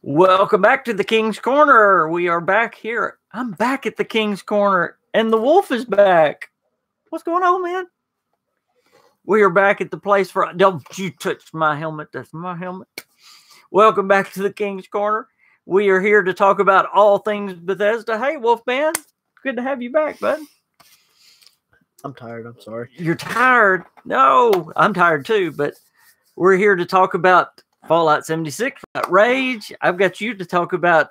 Welcome back to the King's Corner. We are back here. I'm back at the King's Corner, and the wolf is back. What's going on, man? We are back at the place for... Don't you touch my helmet. That's my helmet. Welcome back to the King's Corner. We are here to talk about all things Bethesda. Hey, Wolfman. Good to have you back, bud. I'm tired. I'm sorry. You're tired? No, I'm tired too, but we're here to talk about Fallout 76, about Rage. I've got you to talk about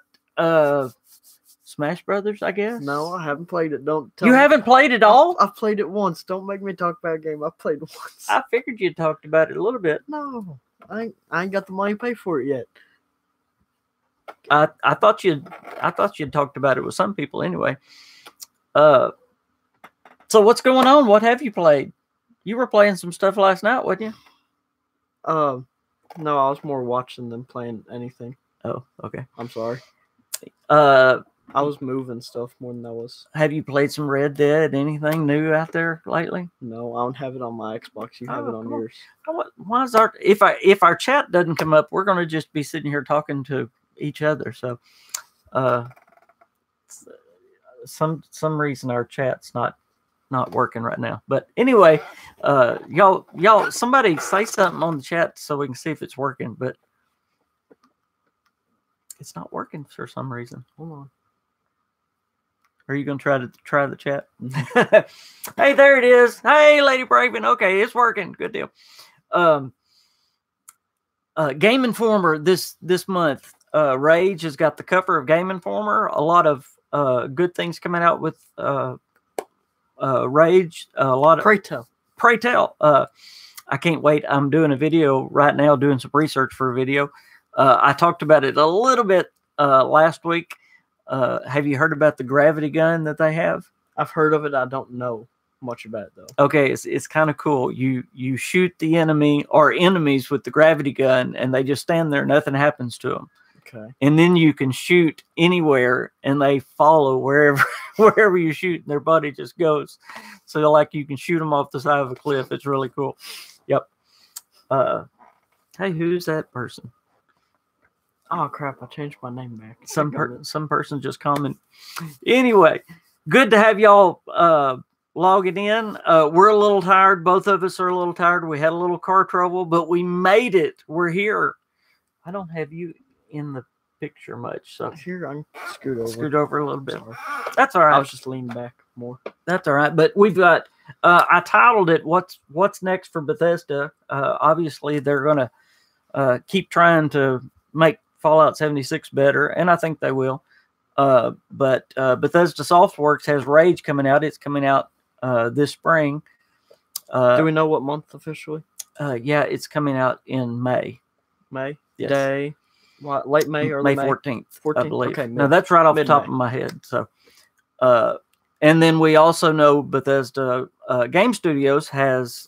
Smash Brothers, I guess. No, I haven't played it. Don't tell You me. haven't played it all? I've played it once. Don't make me talk about a game. I've played it once. I figured you talked about it a little bit. No, I ain't got the money to pay for it yet. I thought you'd talked about it with some people anyway. So what's going on? What have you played? You were playing some stuff last night, wasn't you? No, I was more watching than playing anything. Oh, okay. I'm sorry. I was moving stuff more than I was. Have you played some Red Dead? Anything new out there lately? No, I don't have it on my Xbox. You have it on yours. Why is if our chat doesn't come up, we're gonna just be sitting here talking to each other. So, some reason our chat's not working right now. But anyway, y'all, somebody say something on the chat so we can see if it's working. But it's not working for some reason. Hold on. Are you going to try the chat? Hey, there it is. Hey, Lady Braven. Okay, it's working. Good deal. Game Informer this month. Rage has got the cover of Game Informer. A lot of good things coming out with Rage. A lot of Pray tell. I can't wait. I'm doing a video right now, doing some research for a video. I talked about it a little bit last week. Have you heard about the gravity gun that they have? I've heard of it. I don't know much about it though. Okay, it's kind of cool. You shoot the enemy or enemies with the gravity gun, and they just stand there. Nothing happens to them. Okay. And then you can shoot anywhere, and they follow wherever you shoot, and their body just goes. So like you can shoot them off the side of a cliff. It's really cool. Yep. Hey, who's that person? Oh crap! I changed my name back. Some person just commented. Anyway, good to have y'all logging in. We're a little tired. Both of us are a little tired. We had a little car trouble, but we made it. We're here. I don't have you in the picture much, so here I'm scoot over a little bit. Sorry. That's all right. I was just leaning back more. That's all right. But we've got. I titled it "What's Next for Bethesda." Obviously, they're gonna keep trying to make Fallout 76 better, and I think they will. But Bethesda Softworks has Rage coming out. It's coming out this spring. Do we know what month officially? Yeah, it's coming out in May. May? Yes. Day? What, late May or May 14th, 14th? I believe. Okay, now, that's right off the top of my head. So, and then we also know Bethesda Game Studios has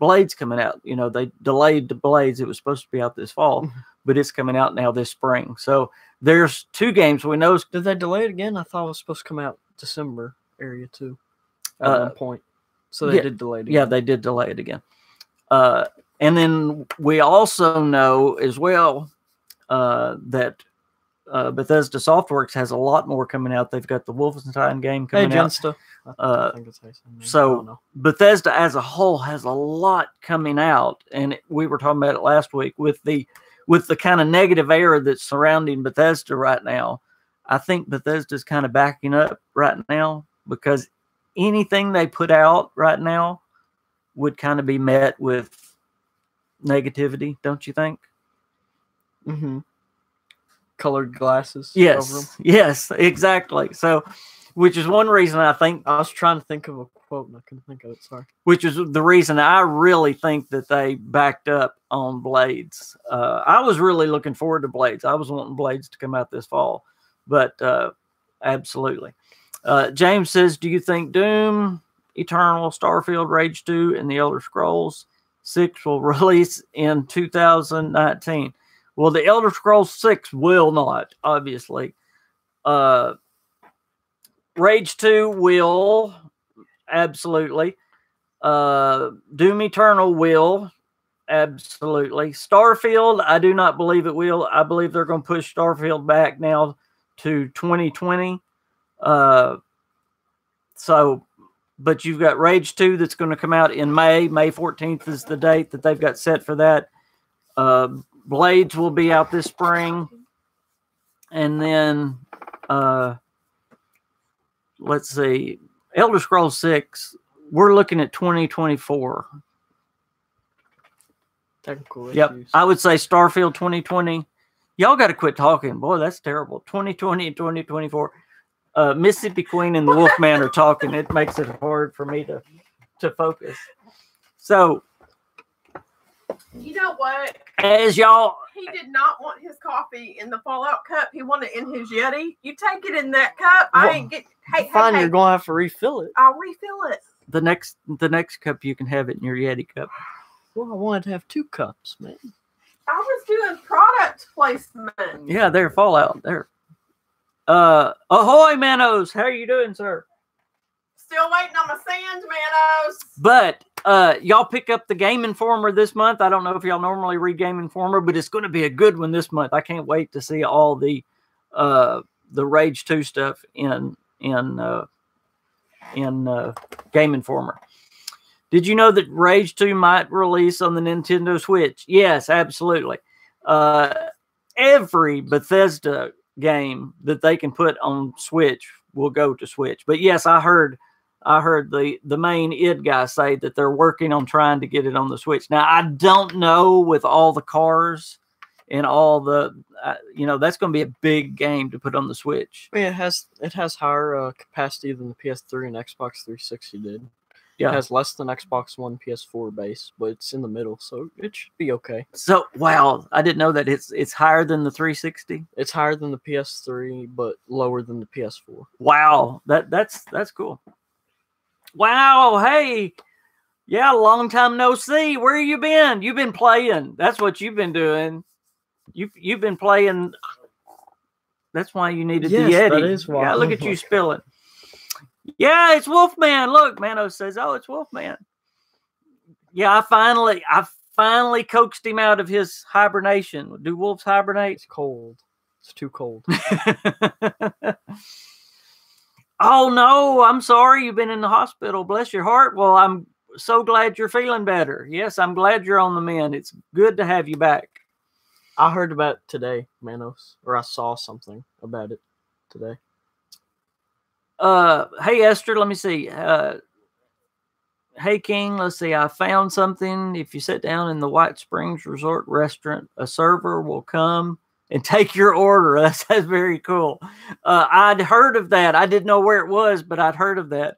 Blades coming out. You know, they delayed the Blades. It was supposed to be out this fall, but it's coming out now this spring. So there's two games we know. Did they delay it again? I thought it was supposed to come out December area too at one point. So they did delay it again. Yeah, they did delay it again. And then we also know as well that Bethesda Softworks has a lot more coming out. They've got the Wolfenstein game coming out. I think it's so Bethesda as a whole has a lot coming out, and we were talking about it last week with the kind of negative air that's surrounding Bethesda right now. I think Bethesda's kind of backing up right now because anything they put out right now would kind of be met with negativity, don't you think? Mm-hmm. Colored glasses. Yes. Over them. Yes, exactly. So, which is one reason I think I was trying to think of a quote and I couldn't think of it. Sorry. Which is the reason I really think that they backed up on Blades. I was really looking forward to Blades. I was wanting Blades to come out this fall, but absolutely. James says, "Do you think Doom, Eternal, Starfield, Rage 2, and the Elder Scrolls 6 will release in 2019?" Well, the Elder Scrolls 6 will not, obviously. Rage 2 will, absolutely. Doom Eternal will. Absolutely. Starfield, I do not believe it will. I believe they're going to push Starfield back now to 2020. But you've got Rage 2 that's going to come out in May. May 14th is the date that they've got set for that. Blades will be out this spring. And then, let's see, Elder Scrolls 6, we're looking at 2024. Technical Yep. issues. I would say Starfield 2020. Y'all got to quit talking. Boy, that's terrible. 2020 and 2024. Mississippi Queen and the Wolfman are talking. It makes it hard for me to focus. So, you know what? As y'all... He did not want his coffee in the Fallout cup. He wanted it in his Yeti. You take it in that cup. Well, I ain't get... Hey, Fine, hey, you're going to have to refill it. I'll refill it. The next cup, you can have it in your Yeti cup. Well, I wanted to have 2 cups, man. I was doing product placement. Yeah, they're Fallout. There. Ahoy, Manos. How are you doing, sir? Still waiting on my sand, Manos. But y'all pick up the Game Informer this month. I don't know if y'all normally read Game Informer, but it's going to be a good one this month. I can't wait to see all the Rage 2 stuff in Game Informer. Did you know that Rage 2 might release on the Nintendo Switch? Yes, absolutely. Every Bethesda game that they can put on Switch will go to Switch. But yes, I heard the main id guy say that they're working on trying to get it on the Switch. Now, I don't know with all the cars and all the that's going to be a big game to put on the Switch. I mean, it has higher capacity than the PS3 and Xbox 360 did. Yeah. It has less than Xbox One PS4 base, but it's in the middle, so it should be okay. So, wow, I didn't know that it's higher than the 360. It's higher than the PS3, but lower than the PS4. Wow, that's cool. Wow, hey, yeah, long time no see. Where you been? You've been playing. That's what you've been doing. You've been playing. That's why you needed the Yeti. That is why. Yeah, look at you spilling. Yeah, it's Wolfman. Look, Mano says, "Oh, it's Wolfman." Yeah, I finally coaxed him out of his hibernation. Do wolves hibernate? It's cold. It's too cold. Oh no, I'm sorry. You've been in the hospital. Bless your heart. Well, I'm so glad you're feeling better. Yes, I'm glad you're on the mend. It's good to have you back. I heard about it today, Manos, or I saw something about it today. Hey Esther, let me see. Hey King, let's see. I found something. If you sit down in the White Springs Resort restaurant, a server will come and take your order. That's very cool. I'd heard of that. I didn't know where it was, but I'd heard of that.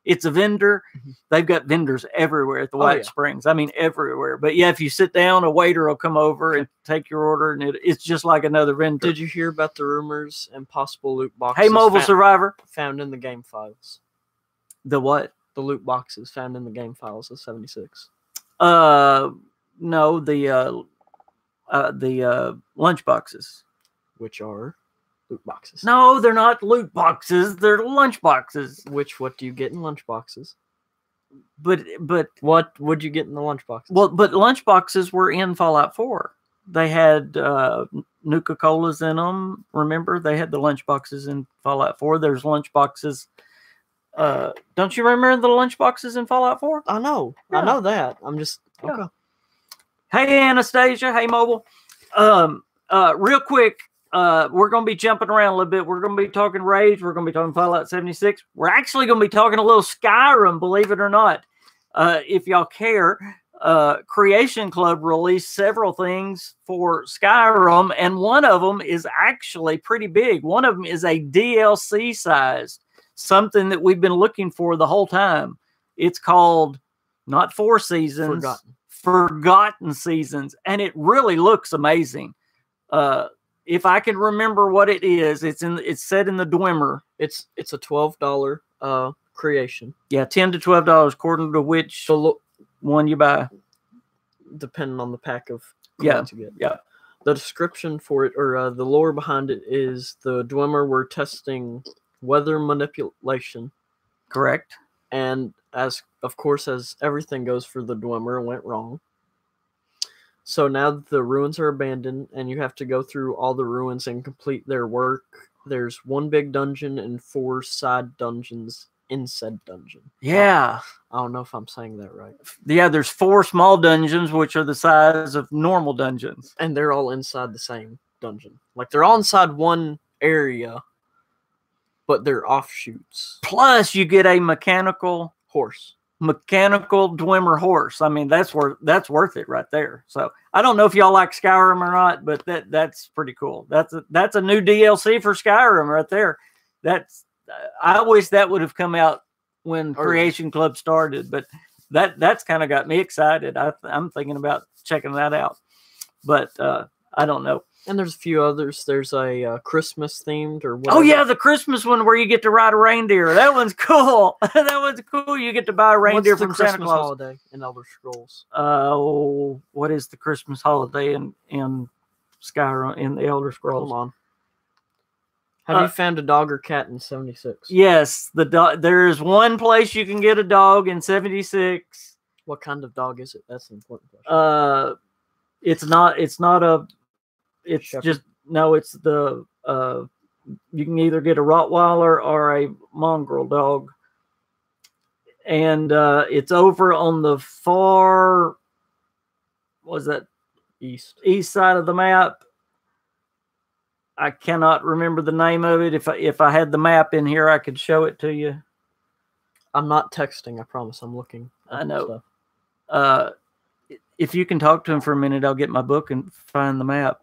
It's a vendor. They've got vendors everywhere at the White Springs. I mean, everywhere. But yeah, if you sit down, a waiter will come over and take your order, and it's just like another vendor. Did you hear about the rumors and possible loot boxes? Hey, Mobile Survivor. Found in the game files. The what? The loot boxes found in the game files of 76. No, the lunch boxes. Which are loot boxes. No, they're not loot boxes. They're lunch boxes. What do you get in lunch boxes? But what would you get in the lunch boxes? Well, but lunch boxes were in Fallout 4. They had Nuka-Colas in them. Remember, they had the lunch boxes in Fallout 4. There's lunch boxes. Don't you remember the lunch boxes in Fallout 4? I know. Yeah. I know that. I'm just okay. Hey, Anastasia. Hey, Mobile. Real quick. We're going to be jumping around a little bit. We're going to be talking Rage. We're going to be talking Fallout 76. We're actually going to be talking a little Skyrim, believe it or not. If y'all care, Creation Club released several things for Skyrim, and one of them is actually pretty big. One of them is a DLC sized, something that we've been looking for the whole time. It's called not Four Seasons, Forgotten Seasons, and it really looks amazing. If I can remember what it is, it's set in the Dwemer. It's a $12 creation. Yeah, $10 to $12 according to which one you buy, depending on the pack of coins you get. Yeah. The description for it, or the lore behind it, is the Dwemer were testing weather manipulation. Correct. And as everything goes for the Dwemer, went wrong. So now that the ruins are abandoned and you have to go through all the ruins and complete their work, there's one big dungeon and 4 side dungeons in said dungeon. Yeah. I don't know if I'm saying that right. Yeah, there's 4 small dungeons, which are the size of normal dungeons. And they're all inside the same dungeon. Like, they're all inside one area, but they're offshoots. Plus, you get a mechanical Dwemer horse. I mean, that's worth it right there. So I don't know if y'all like Skyrim or not, but that's pretty cool. That's a new DLC for Skyrim right there. I wish that would have come out when Creation Club started, but that's kind of got me excited. I'm thinking about checking that out, but I don't know. And there's a few others. There's a Christmas themed or whatever. Oh yeah, the Christmas one where you get to ride a reindeer. That one's cool. That one's cool. You get to buy a reindeer from Santa Claus. What's the Christmas holiday in Elder Scrolls? What is the Christmas holiday in Skyrim in the Elder Scrolls? Hold on. Have you found a dog or cat in 76? Yes, there is one place you can get a dog in 76. What kind of dog is it? That's an important question. It's not a. It's Shepherd. just no. It's the you can either get a Rottweiler or a mongrel dog, and it's over on the far. Was that east side of the map? I cannot remember the name of it. If I had the map in here, I could show it to you. I'm not texting. I promise. I'm looking. I know. If you can talk to him for a minute, I'll get my book and find the map.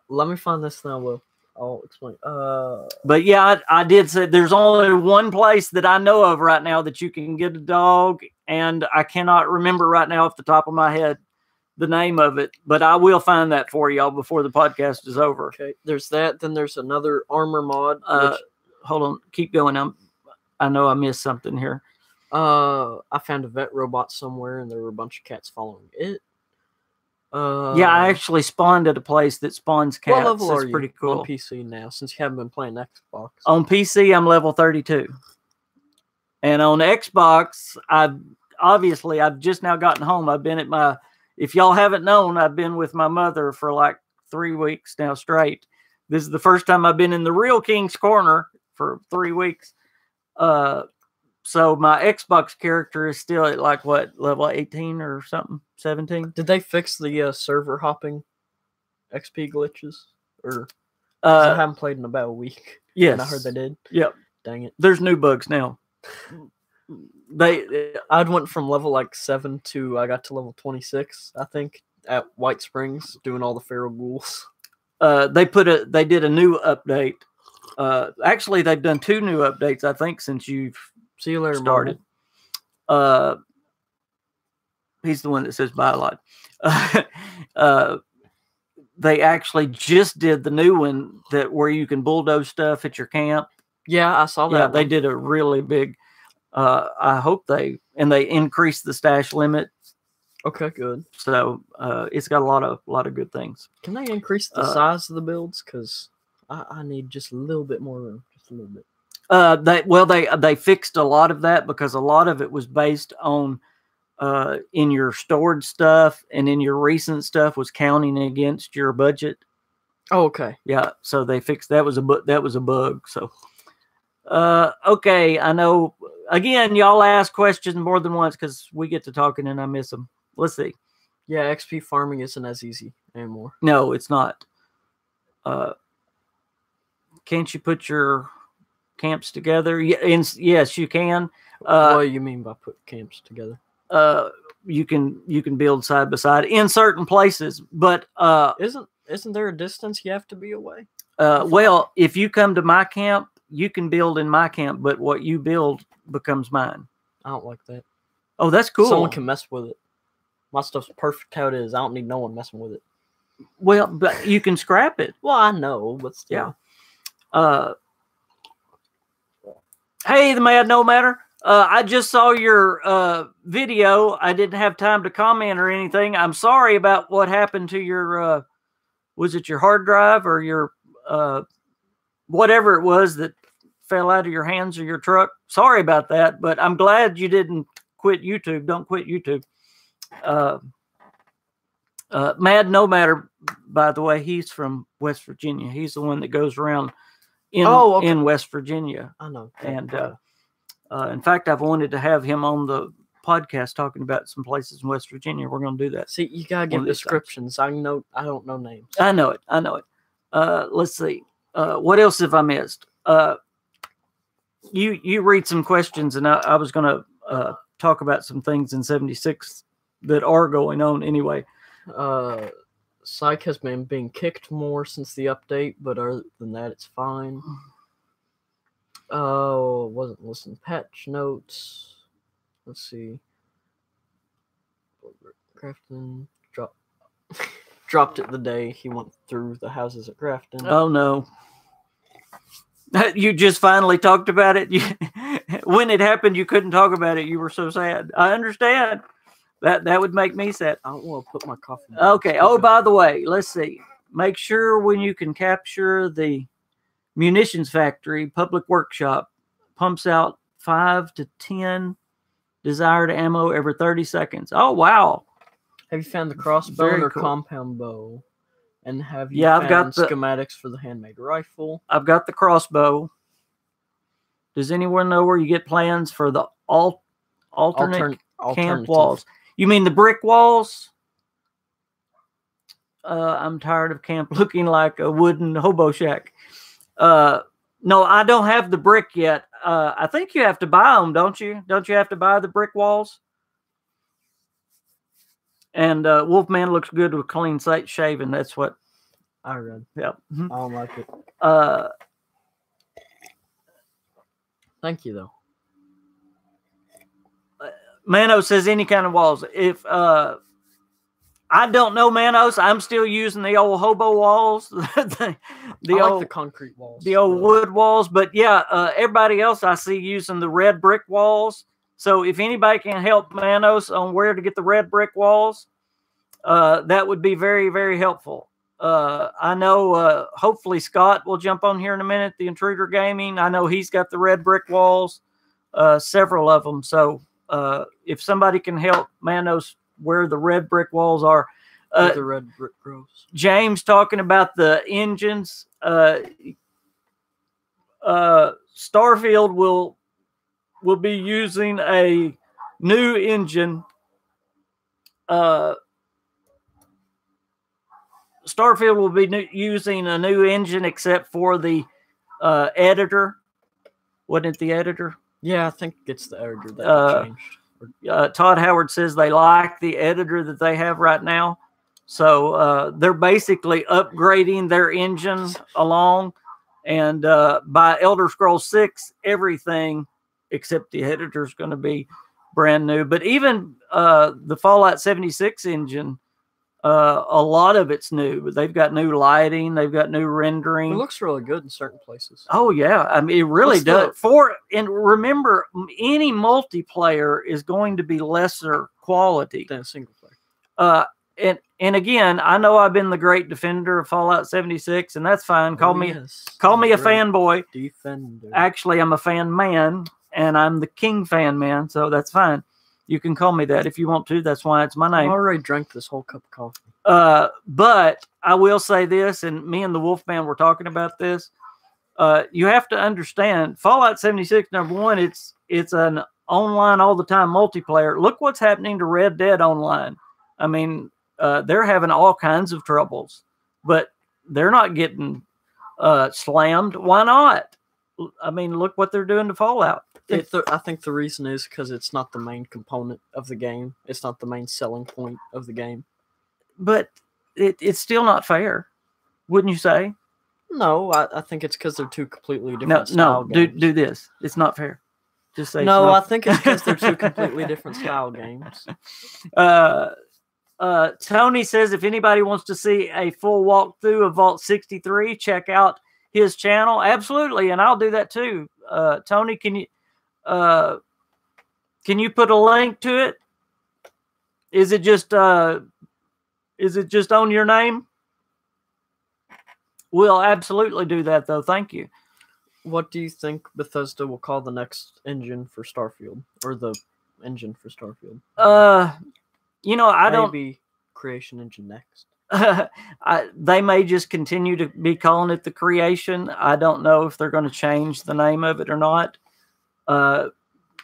Let me find this now. I'll explain. But yeah, I did say there's only one place that I know of right now that you can get a dog, and I cannot remember right now off the top of my head the name of it, but I will find that for y'all before the podcast is over. Okay, there's that. Then there's another armor mod. Hold on, keep going. I know I missed something here. I found a vet robot somewhere, and there were a bunch of cats following it. Yeah, I actually spawned at a place that spawns cats. What level are you pretty cool. on PC now, since you haven't been playing Xbox? On PC, I'm level 32. And on Xbox, I've just now gotten home. I've been at if y'all haven't known, I've been with my mother for like 3 weeks now straight. This is the first time I've been in the real King's Corner for 3 weeks. So my Xbox character is still at like what, level 18 or something, 17. Did they fix the server hopping XP glitches? Or I haven't played in about a week. Yes, and I heard they did. Yep. Dang it. There's new bugs now. I'd went from level like 7 to I got to level 26, I think, at White Springs doing all the feral ghouls. They did a new update. Actually, they've done 2 new updates, I think, since you've See you later, started. He's the one that says bye a lot. They actually just did the new one where you can bulldoze stuff at your camp. Yeah, I saw that. Yeah, they did a really big. I hope they increased the stash limit. Okay, good. So it's got a lot of good things. Can they increase the size of the builds? Because I need just a little bit more room, just a little bit. They fixed a lot of that because a lot of it was based on in your stored stuff and in your recent stuff was counting against your budget. Oh, okay. Yeah, so they fixed that was a bug. So okay, I know. Again, y'all ask questions more than once because we get to talking and I miss them. Let's see. Yeah, XP farming isn't as easy anymore. No, it's not. Can't you put your camps together? Yes, you can. What do you mean by put camps together? You can build side by side in certain places, but isn't there a distance you have to be away? Well, if you come to my camp, you can build in my camp, but what you build becomes mine. I don't like that. Oh, that's cool. Someone can mess with it. My stuff's perfect how it is. I don't need no one messing with it. Well, but you can scrap it. Well, I know, but still. Yeah. Hey, the Mad No Matter. I just saw your video. I didn't have time to comment or anything. I'm sorry about what happened to your, was it your hard drive or your, whatever it was that fell out of your hands or your truck? Sorry about that, but I'm glad you didn't quit YouTube. Don't quit YouTube. Mad No Matter, by the way, he's from West Virginia. He's the one that goes around in West Virginia. I know. And in fact, I've wanted to have him on the podcast talking about some places in West Virginia. We're going to do that. See, you gotta give descriptions. I don't know names. I know it. Let's see. What else have I missed? You read some questions, and I was going to talk about some things in 76 that are going on anyway. Psych has been being kicked more since the update, but other than that, it's fine. Wasn't listening to patch notes. Let's see. Grafton dropped it the day he went through the houses at Grafton. Oh no. You just finally talked about it. When it happened, you couldn't talk about it. You were so sad. I understand. That would make me sad. I don't want to put my coffee in. Okay. Oh, by the way, let's see. Make sure when you can capture the munitions factory, public workshop pumps out 5 to 10 desired ammo every 30 seconds. Oh, wow. Have you found the crossbow or compound bow? And have you I've got the schematics for the handmade rifle? I've got the crossbow. Does anyone know where you get plans for the alternate camp walls? You mean the brick walls? I'm tired of camp looking like a wooden hobo shack. No, I don't have the brick yet. I think you have to buy them, don't you? Don't you have to buy the brick walls? And Wolfman looks good with clean shaven. That's what I read. Yep. I don't like it. Thank you, though. Manos says any kind of walls. If I don't know, Manos, I'm still using the old hobo walls. I like the concrete walls. The old wood walls. But yeah, everybody else I see using the red brick walls. So if anybody can help Manos on where to get the red brick walls, that would be very, very helpful. I know hopefully Scott will jump on here in a minute, the Intruder Gaming. I know he's got the red brick walls, several of them. So if somebody can help Manos where the red brick walls are. The red brick grows. James talking about the engines. Starfield will be using a new engine. Starfield will be using a new engine except for the editor. Wasn't it the editor? Yeah, I think it's the editor that changed. Todd Howard says they like the editor that they have right now. So they're basically upgrading their engines along. And by Elder Scrolls 6, everything except the editor is going to be brand new. But even the Fallout 76 engine, a lot of it's new. But they've got new lighting. They've got new rendering. It looks really good in certain places. Oh, yeah. I mean, it really does. And remember, any multiplayer is going to be lesser quality than single player. And again, I know I've been the great defender of Fallout 76, and that's fine. Call me a fanboy. Defender. Actually, I'm a fan man, and I'm the KingFanMan, so that's fine. You can call me that if you want to. That's why it's my name. I already drank this whole cup of coffee. But I will say this, and me and the Wolfman were talking about this. You have to understand, Fallout 76, number one, it's an online all the time multiplayer. Look what's happening to Red Dead Online. I mean, they're having all kinds of troubles, but they're not getting slammed. Why not? I mean, look what they're doing to Fallout. I think the reason is because it's not the main component of the game. It's not the main selling point of the game. But it's still not fair, wouldn't you say? No, I think it's because they're two completely different style games. Do this. It's not fair. Just say no. I think it's because they're two completely different style games. Tony says if anybody wants to see a full walkthrough of Vault 63, check out his channel. Absolutely, and I'll do that too. Tony, can you put a link to it? Is it just on your name? We'll absolutely do that, though. Thank you. What do you think Bethesda will call the next engine for Starfield, or the engine for Starfield? You know, I don't. Maybe creation engine next? They may just continue to be calling it the creation. I don't know if they're going to change the name of it or not.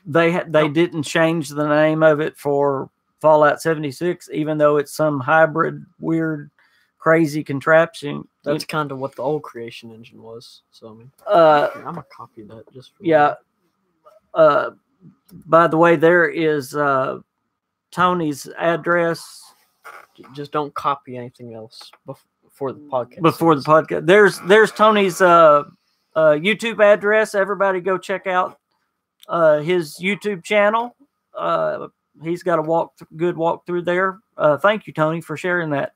They didn't change the name of it for Fallout 76, even though it's some hybrid, weird, crazy contraption. That's kind of what the old creation engine was. So I mean, I'm gonna copy that just for by the way, there is Tony's address. Just don't copy anything else before the podcast. Before the podcast, there's Tony's YouTube address. Everybody go check out his YouTube channel. He's got a good walkthrough there. Thank you, Tony, for sharing that.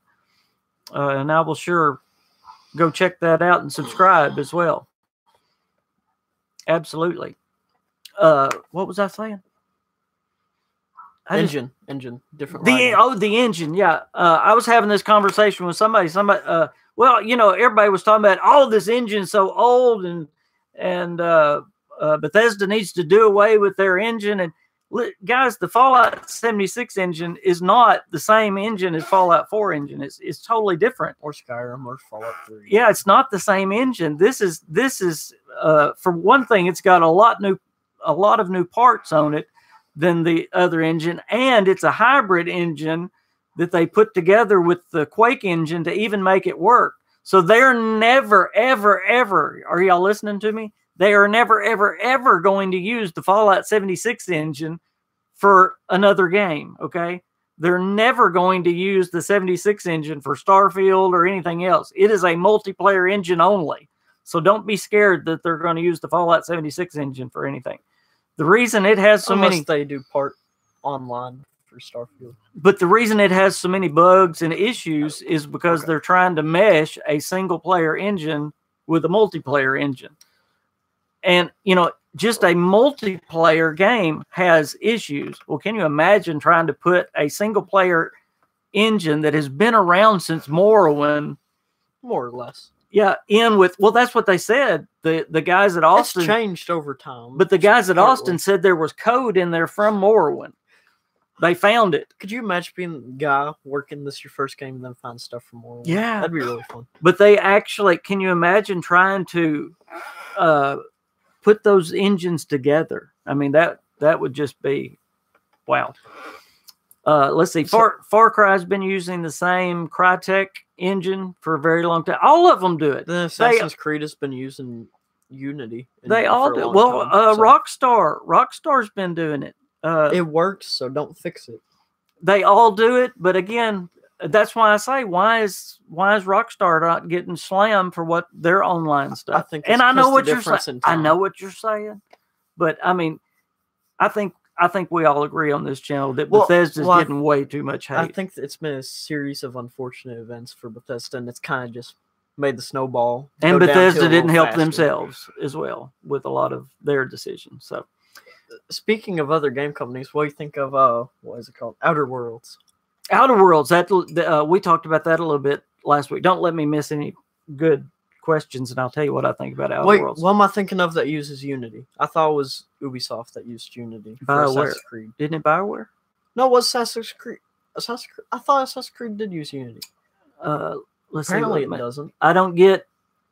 And I will sure go check that out and subscribe as well. Absolutely. What was I saying? Engine, different. The engine. Yeah. I was having this conversation with somebody. Well, everybody was talking about, this engine's so old, and Bethesda needs to do away with their engine. And guys, the Fallout 76 engine is not the same engine as Fallout 4 engine. It's totally different. Or Skyrim or Fallout 3. Yeah, it's not the same engine. This is for one thing, it's got a lot of new parts on it than the other engine, and it's a hybrid engine that they put together with the Quake engine to even make it work. So they're never, ever, ever, are y'all listening to me? They are never, ever, ever going to use the Fallout 76 engine for another game, okay? They're never going to use the 76 engine for Starfield or anything else. It is a multiplayer engine only. So don't be scared that they're going to use the Fallout 76 engine for anything. The reason it has so many... they do part online for Starfield. But the reason it has so many bugs and issues is because they're trying to mesh a single-player engine with a multiplayer engine. And, just a multiplayer game has issues. Well, can you imagine trying to put a single-player engine that has been around since Morrowind? More or less. Yeah, that's what they said. The guys at Austin... It's changed over time. But the guys at Austin said there was code in there from Morrowind. They found it. Could you imagine being the guy working this your first game and then find stuff from Morrowind? Yeah. That'd be really fun. But they actually... Can you imagine trying to put those engines together? I mean, that would just be... Wow. Let's see. Far Cry's been using the same Crytek engine for a very long time. All of them do it. The Assassin's Creed has been using Unity. They all do. Well, Rockstar's been doing it. It works, so don't fix it. They all do it, but again, that's why I say, why is Rockstar not getting slammed for what their online stuff? I think, and I know what you're saying. I know what you're saying, but I mean, I think we all agree on this channel that Bethesda's getting way too much hate. I think it's been a series of unfortunate events for Bethesda, and it's kind of just made the snowball. And Bethesda didn't help themselves as well with a lot of their decisions. So, speaking of other game companies, what do you think of what is it called? Outer Worlds. Outer Worlds. That we talked about that a little bit last week. Don't let me miss any good questions, and I'll tell you what I think about Outer Worlds. What am I thinking of that uses Unity? I thought it was Ubisoft that used Unity for Assassin's Creed. Didn't it BioWare? No, it was Assassin's Creed. I thought Assassin's Creed did use Unity. Apparently it doesn't. I don't get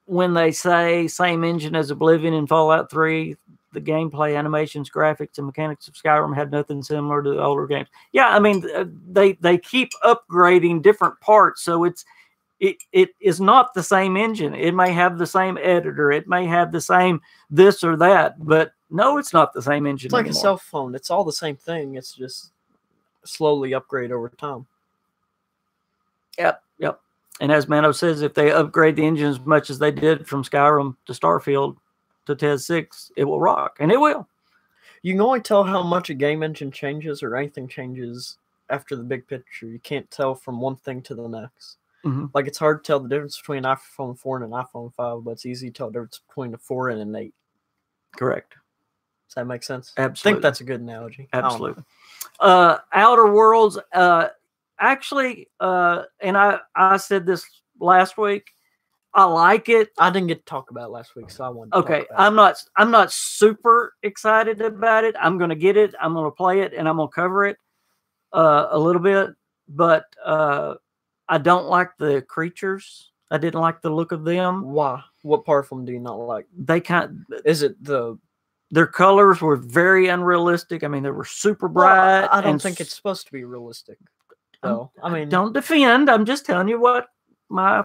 when they say same engine as Oblivion and Fallout 3. The gameplay, animations, graphics, and mechanics of Skyrim had nothing similar to the older games. Yeah, I mean, they keep upgrading different parts, so it is not the same engine. It may have the same editor. It may have the same this or that, but no, it's not the same engine. It's like a cell phone. It's all the same thing. It's just slowly upgrade over time. Yep. And as Mano says, if they upgrade the engine as much as they did from Skyrim to Starfield to TES 6, it will rock, and it will. You can only tell how much a game engine changes or anything changes after the big picture. You can't tell from one thing to the next. Mm-hmm. Like, it's hard to tell the difference between an iPhone 4 and an iPhone 5, but it's easy to tell the difference between a 4 and an 8. Correct. Does that make sense? Absolutely. I think that's a good analogy. Absolutely. Outer Worlds, actually, and I said this last week, I like it. I didn't get to talk about it last week, so I wanted to talk about it. I'm not super excited about it. I'm going to get it. I'm going to play it, and I'm going to cover it a little bit. but I don't like the creatures. I didn't like the look of them. Why? What part of them do you not like? They Is it their colors were very unrealistic. I mean, they were super bright. Well, I don't think it's supposed to be realistic. Though I mean, don't defend. I'm just telling you what my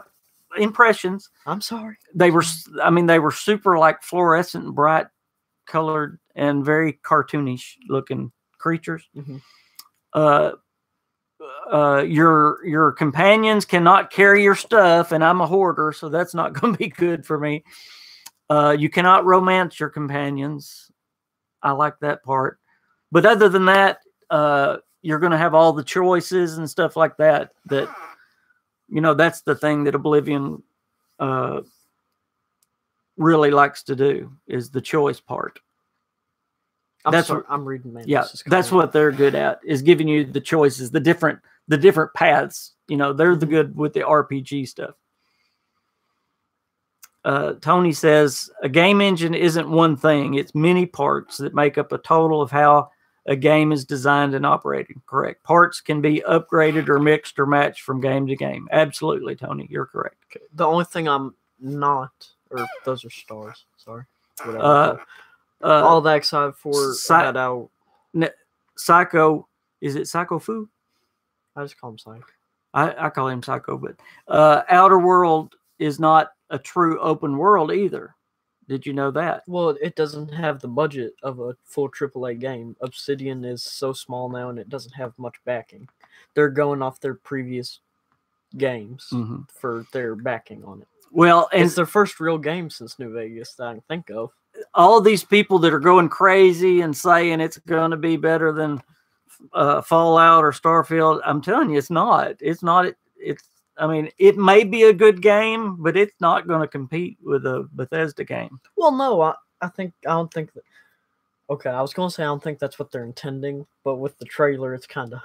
impressions. I'm sorry. They were. I mean, they were super like fluorescent, bright colored, and very cartoonish looking creatures. Mm-hmm. Your companions cannot carry your stuff, and I'm a hoarder, so that's not going to be good for me. You cannot romance your companions. I like that part, but other than that, you're going to have all the choices and stuff like that. That that's the thing that Oblivion really likes to do, is the choice part. I'm reading, man. Yeah, that's what they're good at, is giving you the choices, the different paths. They're the good with the RPG stuff. Tony says a game engine isn't one thing; it's many parts that make up a total of how a game is designed and operated. Correct. Parts can be upgraded or mixed or matched from game to game. Absolutely, Tony, you're correct. Okay. The only thing I'm not, or those are stars. Sorry. Whatever. All that excited for that out. Psycho, is it Psycho Fu? I just call him Psycho. I call him Psycho, but Outer World is not a true open world either. Did you know that? Well, it doesn't have the budget of a full AAA game. Obsidian is so small now, and it doesn't have much backing. They're going off their previous games for their backing on it. Well, and it's their first real game since New Vegas that I can think of. All these people that are going crazy and saying it's going to be better than Fallout or Starfield, I'm telling you, it's not. It's not. I mean, it may be a good game, but it's not going to compete with a Bethesda game. Well, no, I don't think that. Okay, I was going to say I don't think that's what they're intending, but with the trailer, it's kind of.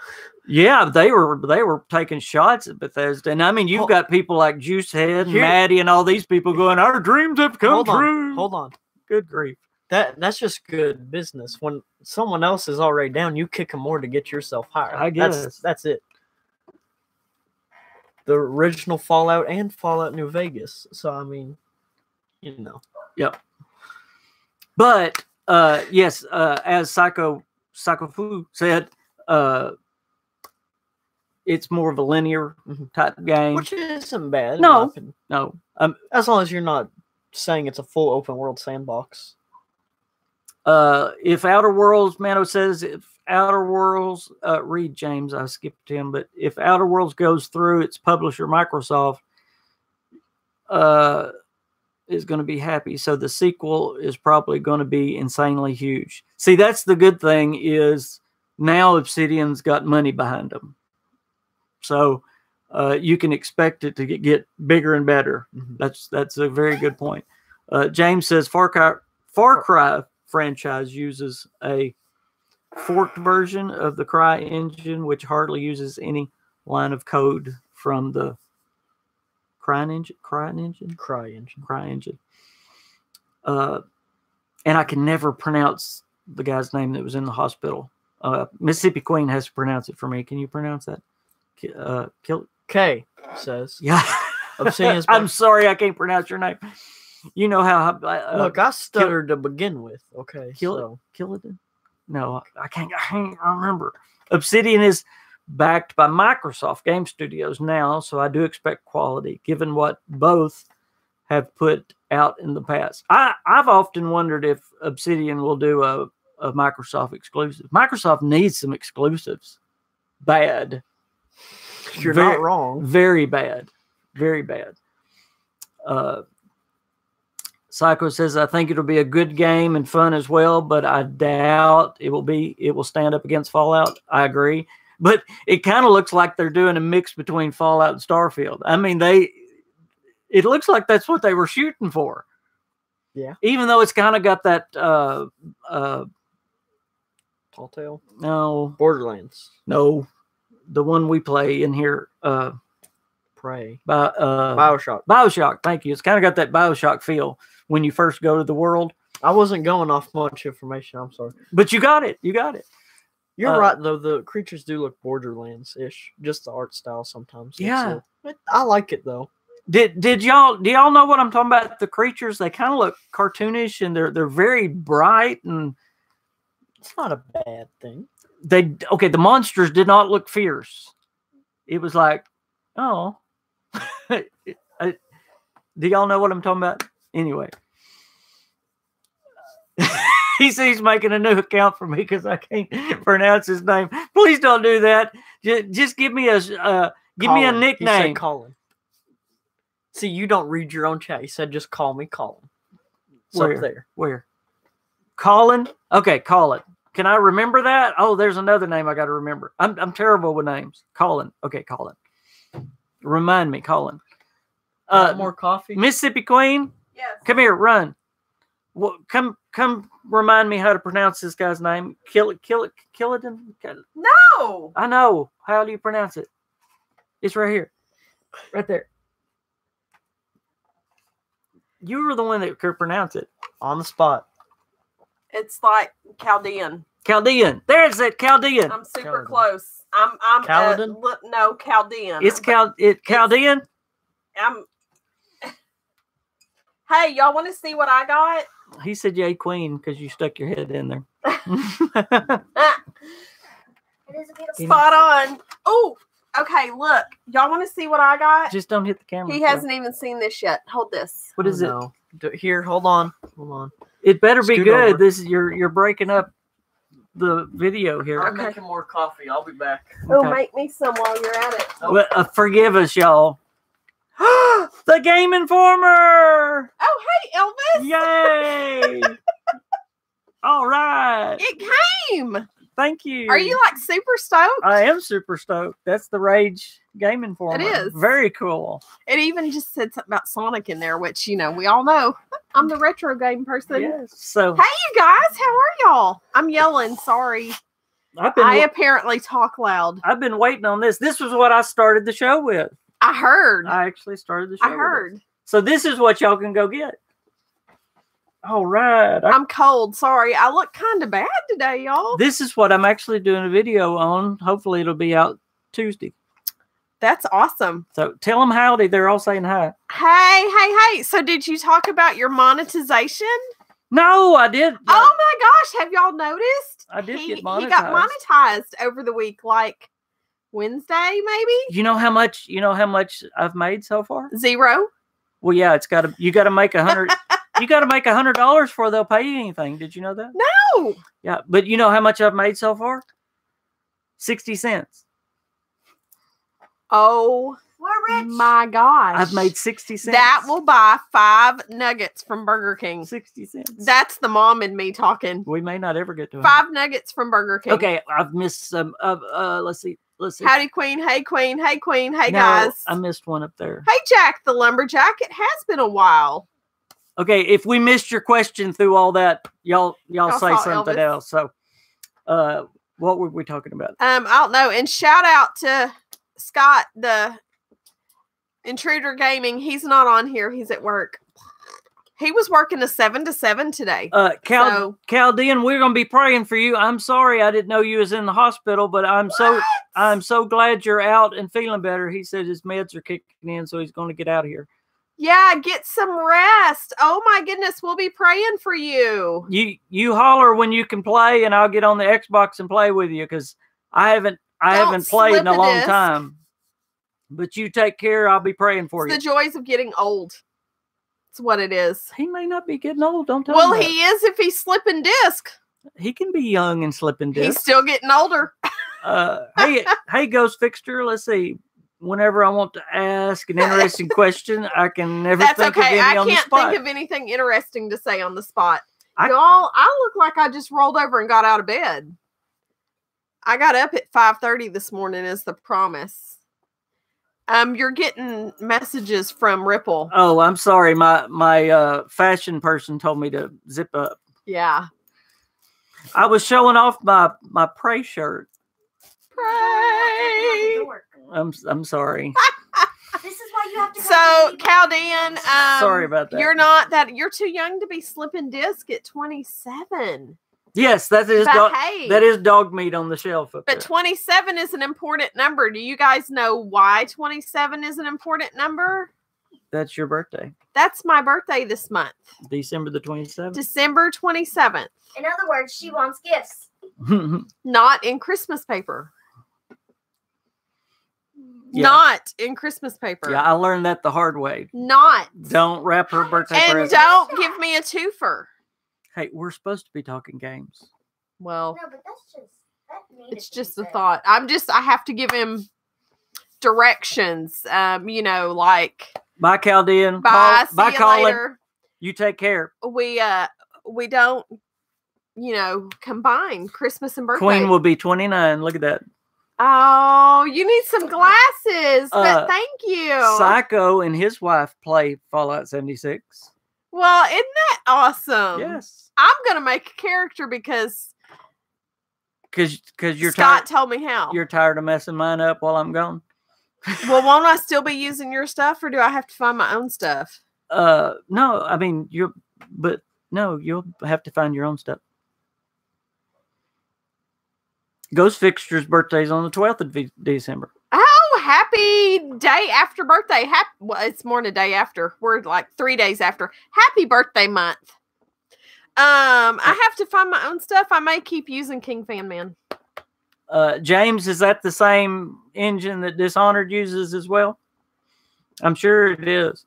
Yeah, they were taking shots at Bethesda, and I mean, you've got people like Juicehead and Maddie and all these people going, "Our dreams have come true." Hold on. Good grief. That's just good business. When someone else is already down, you kick them more to get yourself higher. I guess that's it. The original Fallout and Fallout New Vegas. So I mean, Yep. But yes, as Psycho Fu said, it's more of a linear type game, which isn't bad. No. As long as you're not saying it's a full open world sandbox. If Outer Worlds, Mano says, if Outer Worlds, read James, I skipped him, but if Outer Worlds goes through its publisher, Microsoft, is going to be happy. So the sequel is probably going to be insanely huge. See, that's the good thing, is now Obsidian's got money behind them. So you can expect it to get bigger and better. That's a very good point. James says Far Cry franchise uses a forked version of the Cry engine, which hardly uses any line of code from the Cry engine. And I can never pronounce the guy's name that was in the hospital. Mississippi Queen has to pronounce it for me. Can you pronounce that? K says. Yeah. Obsidian's I'm sorry, I can't pronounce your name. You know how look, I stuttered to begin with. Okay. Killidan? No, I can't remember. Obsidian is backed by Microsoft Game Studios now, so I do expect quality, given what both have put out in the past. I've often wondered if Obsidian will do a Microsoft exclusive. Microsoft needs some exclusives. Bad. You're not wrong. Very bad. Very bad. Psycho says, I think it'll be a good game and fun as well, but I doubt it will stand up against Fallout. I agree. But it kind of looks like they're doing a mix between Fallout and Starfield. I mean, it looks like that's what they were shooting for. Yeah. Even though it's kind of got that Telltale? No. Borderlands. No. The one we play in here. Prey. BioShock. BioShock, thank you. It's kind of got that BioShock feel when you first go to the world. I wasn't going off much information, I'm sorry. But you got it. You're right though. The creatures do look Borderlands-ish, just the art style sometimes. Yeah, I like it though. Do y'all know what I'm talking about? The creatures, they kind of look cartoonish, and they're very bright, and it's not a bad thing. The monsters did not look fierce. It was like, oh, do y'all know what I'm talking about? Anyway. He says he's making a new account for me because I can't pronounce his name. Please don't do that. Just give me a nickname. He said Colin. See, you don't read your own chat. He said just call me Colin. It's up there. Where? Colin? Okay, Colin. Can I remember that? Oh, there's another name I got to remember. I'm terrible with names. Colin. Okay, Colin. Remind me, Colin. More coffee? Mississippi Queen? Yes. Come here, run. Well, come remind me how to pronounce this guy's name. Killidan? No. I know. How do you pronounce it? It's right here. Right there. You were the one that could pronounce it. On the spot. It's like Chaldean. Chaldean. There's it, Chaldean. I'm super close. I'm Chaldean? No, Chaldean. It's Chaldean? Hey, y'all want to see what I got? He said yay queen because you stuck your head in there. Spot on. Oh, okay, look. Y'all want to see what I got? Just don't hit the camera. He hasn't even seen this yet. Hold this. What is it? Here, hold on. It better be Scoot good. over. This is you're breaking up the video here. I'm making more coffee. I'll be back. Oh, Okay. make me some while you're at it. Well, forgive us, y'all. The Game Informer! Oh, hey, Elvis! Yay! All right. It came. Thank you. Are you like super stoked? I am super stoked. That's the Rage Game Informer. It is. Very cool. It even just said something about Sonic in there, which, we all know. I'm the retro game person. Yes. So Hey, you guys. How are y'all? I'm yelling. Sorry. I apparently talk loud. I've been waiting on this. This was what I started the show with. I heard. I actually started the show. I heard. With it. So this is what y'all can go get. All right. I'm cold. Sorry. I look kind of bad today, y'all. This is what I'm actually doing a video on. Hopefully it'll be out Tuesday. That's awesome. So tell them howdy. They're all saying hi. Hey. So did you talk about your monetization? No, I did. Oh my gosh. Have y'all noticed? I did get monetized. He got monetized over the week, like Wednesday, maybe? You know how much I've made so far? 0. Well, yeah, you gotta make 100. You got to make $100 before they'll pay you anything. Did you know that? No. Yeah, but you know how much I've made so far? 60 cents. Oh, we're rich. My gosh. I've made 60 cents. That will buy 5 nuggets from Burger King. 60 cents. That's the mom and me talking. We may not ever get to 5 nuggets from Burger King. Okay, I've missed some. Let's see. Howdy, Queen. Hey, Queen. Hey, Queen. Hey, no, guys. I missed one up there. Hey, Jack the Lumberjack. It has been a while. Okay, if we missed your question through all that, y'all say something Elvis. else. So, what were we talking about? I don't know. And shout out to Scott, the Intruder Gaming. He's not on here. He's at work. He was working a 7 to 7 today. Chaldean, we're gonna be praying for you. I'm sorry I didn't know you was in the hospital, but I'm so glad you're out and feeling better. He said his meds are kicking in, so he's gonna get out of here. Yeah, get some rest. Oh my goodness, we'll be praying for you. You holler when you can play, and I'll get on the Xbox and play with you because I haven't played in a long time. But you take care. I'll be praying for you. It's the joys of getting old. It's what it is. He may not be getting old. Don't tell him. Well, he is if he's slipping disc. He can be young and slipping disc. He's still getting older. Hey, Ghost Fixture. Let's see. Whenever I want to ask an interesting question, I can never think of any on the spot. I can't think of anything interesting to say on the spot. Y'all, I look like I just rolled over and got out of bed. I got up at 5:30 this morning as the promise. You're getting messages from Ripple. Oh, I'm sorry. My fashion person told me to zip up. Yeah. I was showing off my pray shirt. Pray. I'm sorry. This is why you have to. So, Chaldean, sorry about that. You're too young to be slipping disc at 27. Yes, that is that is dog meat on the shelf up but there. 27 is an important number. Do you guys know why 27 is an important number? That's your birthday. That's my birthday this month. December the 27th. December 27th. In other words, she wants gifts. Not in Christmas paper. Yeah. Not in Christmas paper. Yeah, I learned that the hard way. Not. Don't wrap her birthday And presents. don't give me a twofer. Hey, we're supposed to be talking games. Well, No, but that's just it's just a thought. I have to give him directions. You know, like Bye, Chaldean. bye, Bye, see you Colin. later. You take care. We don't, you know, combine Christmas and birthday. Queen will be 29. Look at that. Oh, you need some glasses. But thank you. Psycho and his wife play Fallout 76. Well, isn't that awesome? Yes. I'm gonna make a character because you're Scott told me how. You're tired of messing mine up while I'm gone. Well, won't I still be using your stuff, or do I have to find my own stuff? No, I mean you'll have to find your own stuff. Ghost Fixture's birthday's on the 12th of December. Oh, happy day after birthday. Well, it's more than a day after. We're like 3 days after. Happy birthday month. I have to find my own stuff. I may keep using KingFanMan. James, is that the same engine that Dishonored uses as well? I'm sure it is.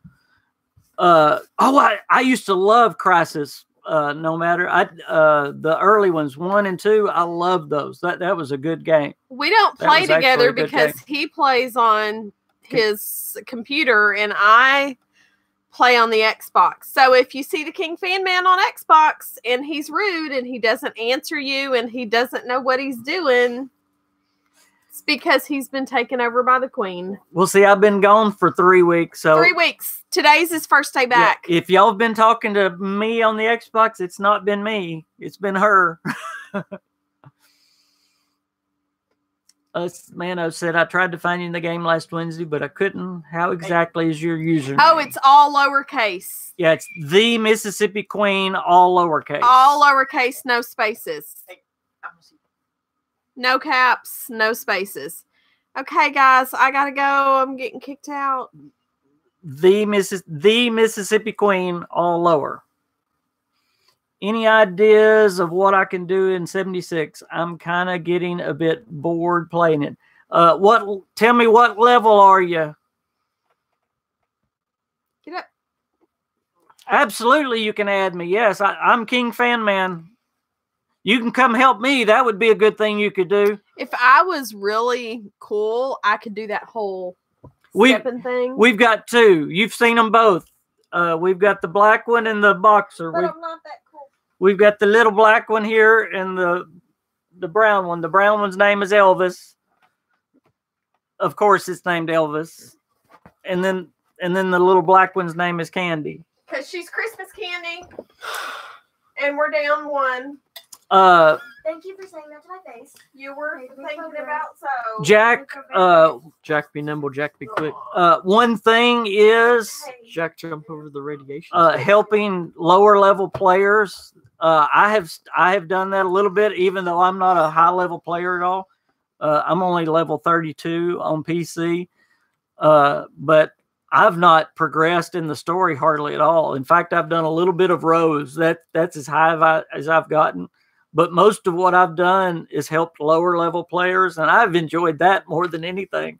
I used to love Crysis. No matter the early ones 1 and 2, I love those. That was a good game. We don't play together because he plays on his computer and I play on the Xbox. So if you see the KingFanMan on Xbox and he's rude and he doesn't answer you and he doesn't know what he's doing, it's because he's been taken over by the Queen. Well, see, I've been gone for 3 weeks. So 3 weeks. Today's his first day back. Yeah, if y'all have been talking to me on the Xbox, it's not been me. It's been her. Mano said, I tried to find you in the game last Wednesday, but I couldn't. How exactly is your username? Oh, it's all lowercase. Yeah, it's the Mississippi Queen, all lowercase. All lowercase, no spaces. No caps, no spaces. Okay, guys, I gotta go. I'm getting kicked out. The Mississippi Queen, all lower. Any ideas of what I can do in 76? I'm kind of getting a bit bored playing it. Tell me what level are you? Get up. Absolutely, you can add me. Yes, I'm KingFanMan. You can come help me. That would be a good thing you could do. If I was really cool, I could do that whole stepping thing. We've got 2. You've seen them both. We've got the black one and the boxer. But I'm not that cool. We've got the little black one here and the brown one. The brown one's name is Elvis. Of course, it's named Elvis. And then the little black one's name is Candy. Because she's Christmas Candy. And we're down 1. Thank you for saying that to my face. You were thinking about so. Jack, Jack be nimble, Jack be quick. one thing is Jack jump over the radiation. helping lower level players. I have done that a little bit, even though I'm not a high level player at all. I'm only level 32 on PC, but I've not progressed in the story hardly at all. In fact, I've done a little bit of Rose. That's as high as I've gotten. But most of what I've done is helped lower level players, and I've enjoyed that more than anything.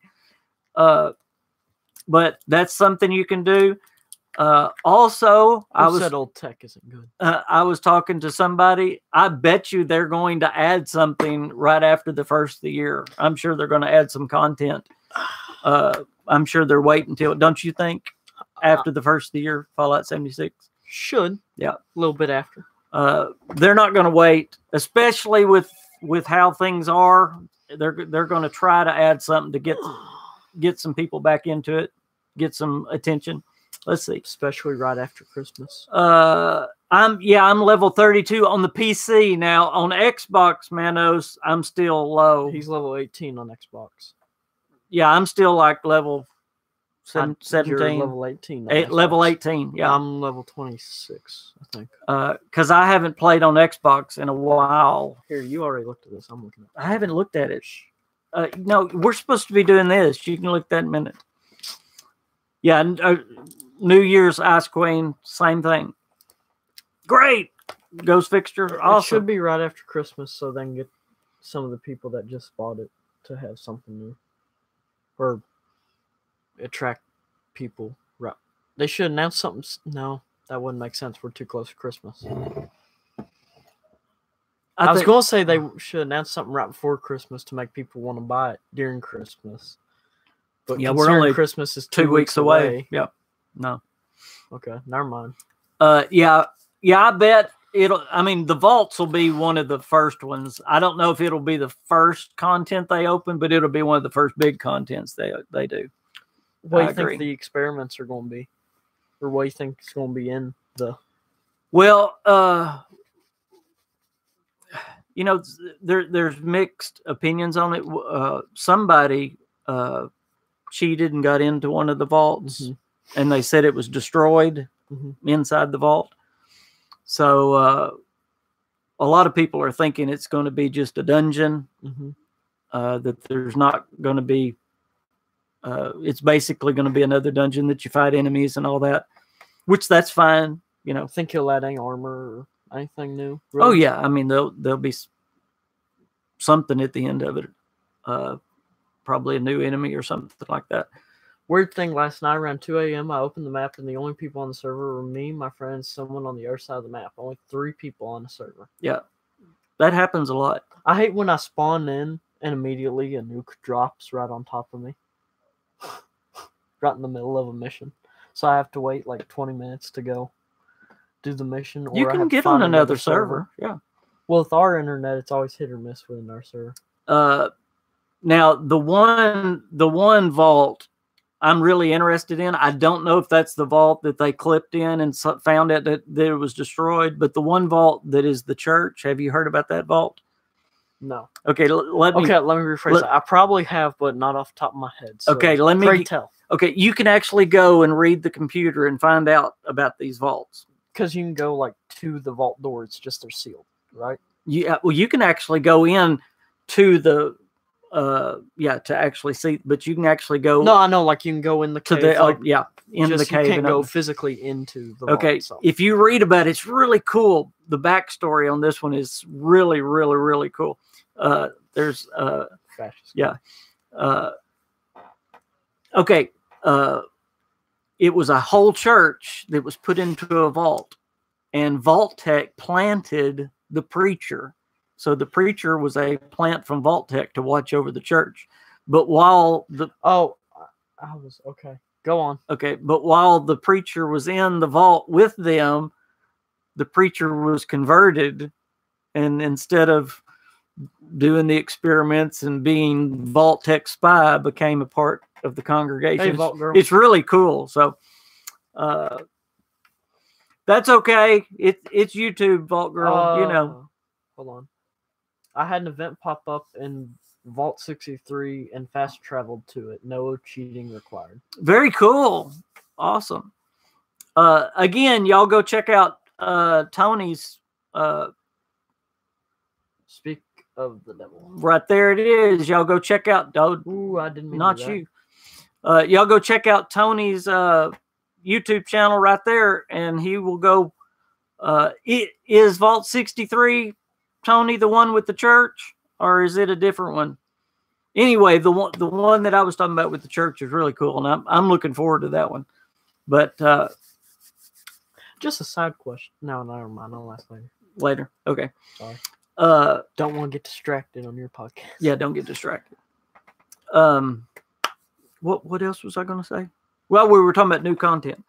But that's something you can do. Also, I said old tech isn't good. I was talking to somebody. I bet you they're going to add something right after the first of the year. I'm sure they're going to add some content. I'm sure they're waiting until, don't you think, after the first of the year, Fallout 76? Should. Yeah. A little bit after. They're not going to wait, especially with how things are. They're going to try to add something to get some people back into it, get some attention. Let's see. Especially right after Christmas. I'm level 32 on the PC now. On Xbox, Manos, I'm still low. He's level 18 on Xbox. Yeah, I'm still like level You're 17. level 18. Level 18, yeah. I'm level 26, I think. Because I haven't played on Xbox in a while. Here, you already looked at this. I'm looking at it. I haven't looked at it. No, we're supposed to be doing this. You can look at that in a minute. Yeah, New Year's Ice Queen, same thing. Great. Ghost Fixture, awesome. It should be right after Christmas, so they can get some of the people that just bought it to have something new. Or attract people. Right. They should announce something. No, that wouldn't make sense. We're too close to Christmas. I was going to say they should announce something right before Christmas to make people want to buy it during Christmas. But yeah, we're only Christmas is 2 weeks away. Yep. No. Okay, never mind. Yeah, I bet the vaults will be one of the first ones. I don't know if it'll be the first content they open, but it'll be one of the first big contents they do. What do you think the experiments are going to be? Or what do you think is going to be in the... Well, there's mixed opinions on it. Somebody cheated and got into one of the vaults, and they said it was destroyed inside the vault. So a lot of people are thinking it's going to be just a dungeon, that there's not going to be... it's basically going to be another dungeon that you fight enemies and all that, which that's fine. Think he'll add any armor or anything new? Really? Oh yeah, there'll be something at the end of it, probably a new enemy or something like that. Weird thing, last night around 2 a.m. I opened the map and the only people on the server were me, my friends, someone on the other side of the map. Only 3 people on the server. Yeah, that happens a lot. I hate when I spawn in and immediately a nuke drops right on top of me. Right in the middle of a mission. So I have to wait like 20 minutes to go do the mission. Or you can get on another server. Yeah. Well, with our internet, it's always hit or miss within our server. Now the one vault I'm really interested in, I don't know if that's the vault that they clipped in and found out that it was destroyed, but the one vault that is the church, have you heard about that vault? No. Okay, let me rephrase that. I probably have, but not off the top of my head. So okay, let me tell. Okay, you can actually go and read the computer and find out about these vaults. Because you can go like to the vault door, it's just they're sealed, right? Yeah, well, you can actually go in to the to actually see, but you can actually go. No, I know, like you can go in the cave. In the cave. You can't go physically into the vault. Okay, if you read about it, it's really cool. The backstory on this one is really, really, really cool. There's okay. It was a whole church that was put into a vault, and Vault Tech planted the preacher. So the preacher was a plant from Vault Tech to watch over the church. But while the... Oh, I was... Okay. Go on. Okay. But while the preacher was in the vault with them, the preacher was converted. And instead of doing the experiments and being Vault Tech spy, became a part of the congregation. Hey, Vault Girl. It's really cool. So that's okay. It's YouTube, Vault Girl. Hold on. I had an event pop up in Vault 63 and fast traveled to it. No cheating required. Very cool. Awesome. Again, y'all go check out Tony's. Speak of the devil. Right there it is. Y'all go check out. Ooh, I didn't mean not you. Y'all go check out Tony's YouTube channel right there, and he will go. It is Vault 63. Tony, the one with the church, or is it a different one? Anyway, the one that I was talking about with the church is really cool, and I'm looking forward to that one. But just a side question. No, never mind. I'll ask later. Later, okay. Sorry. Don't want to get distracted on your podcast. Yeah, don't get distracted. What else was I going to say? Well, we were talking about new content.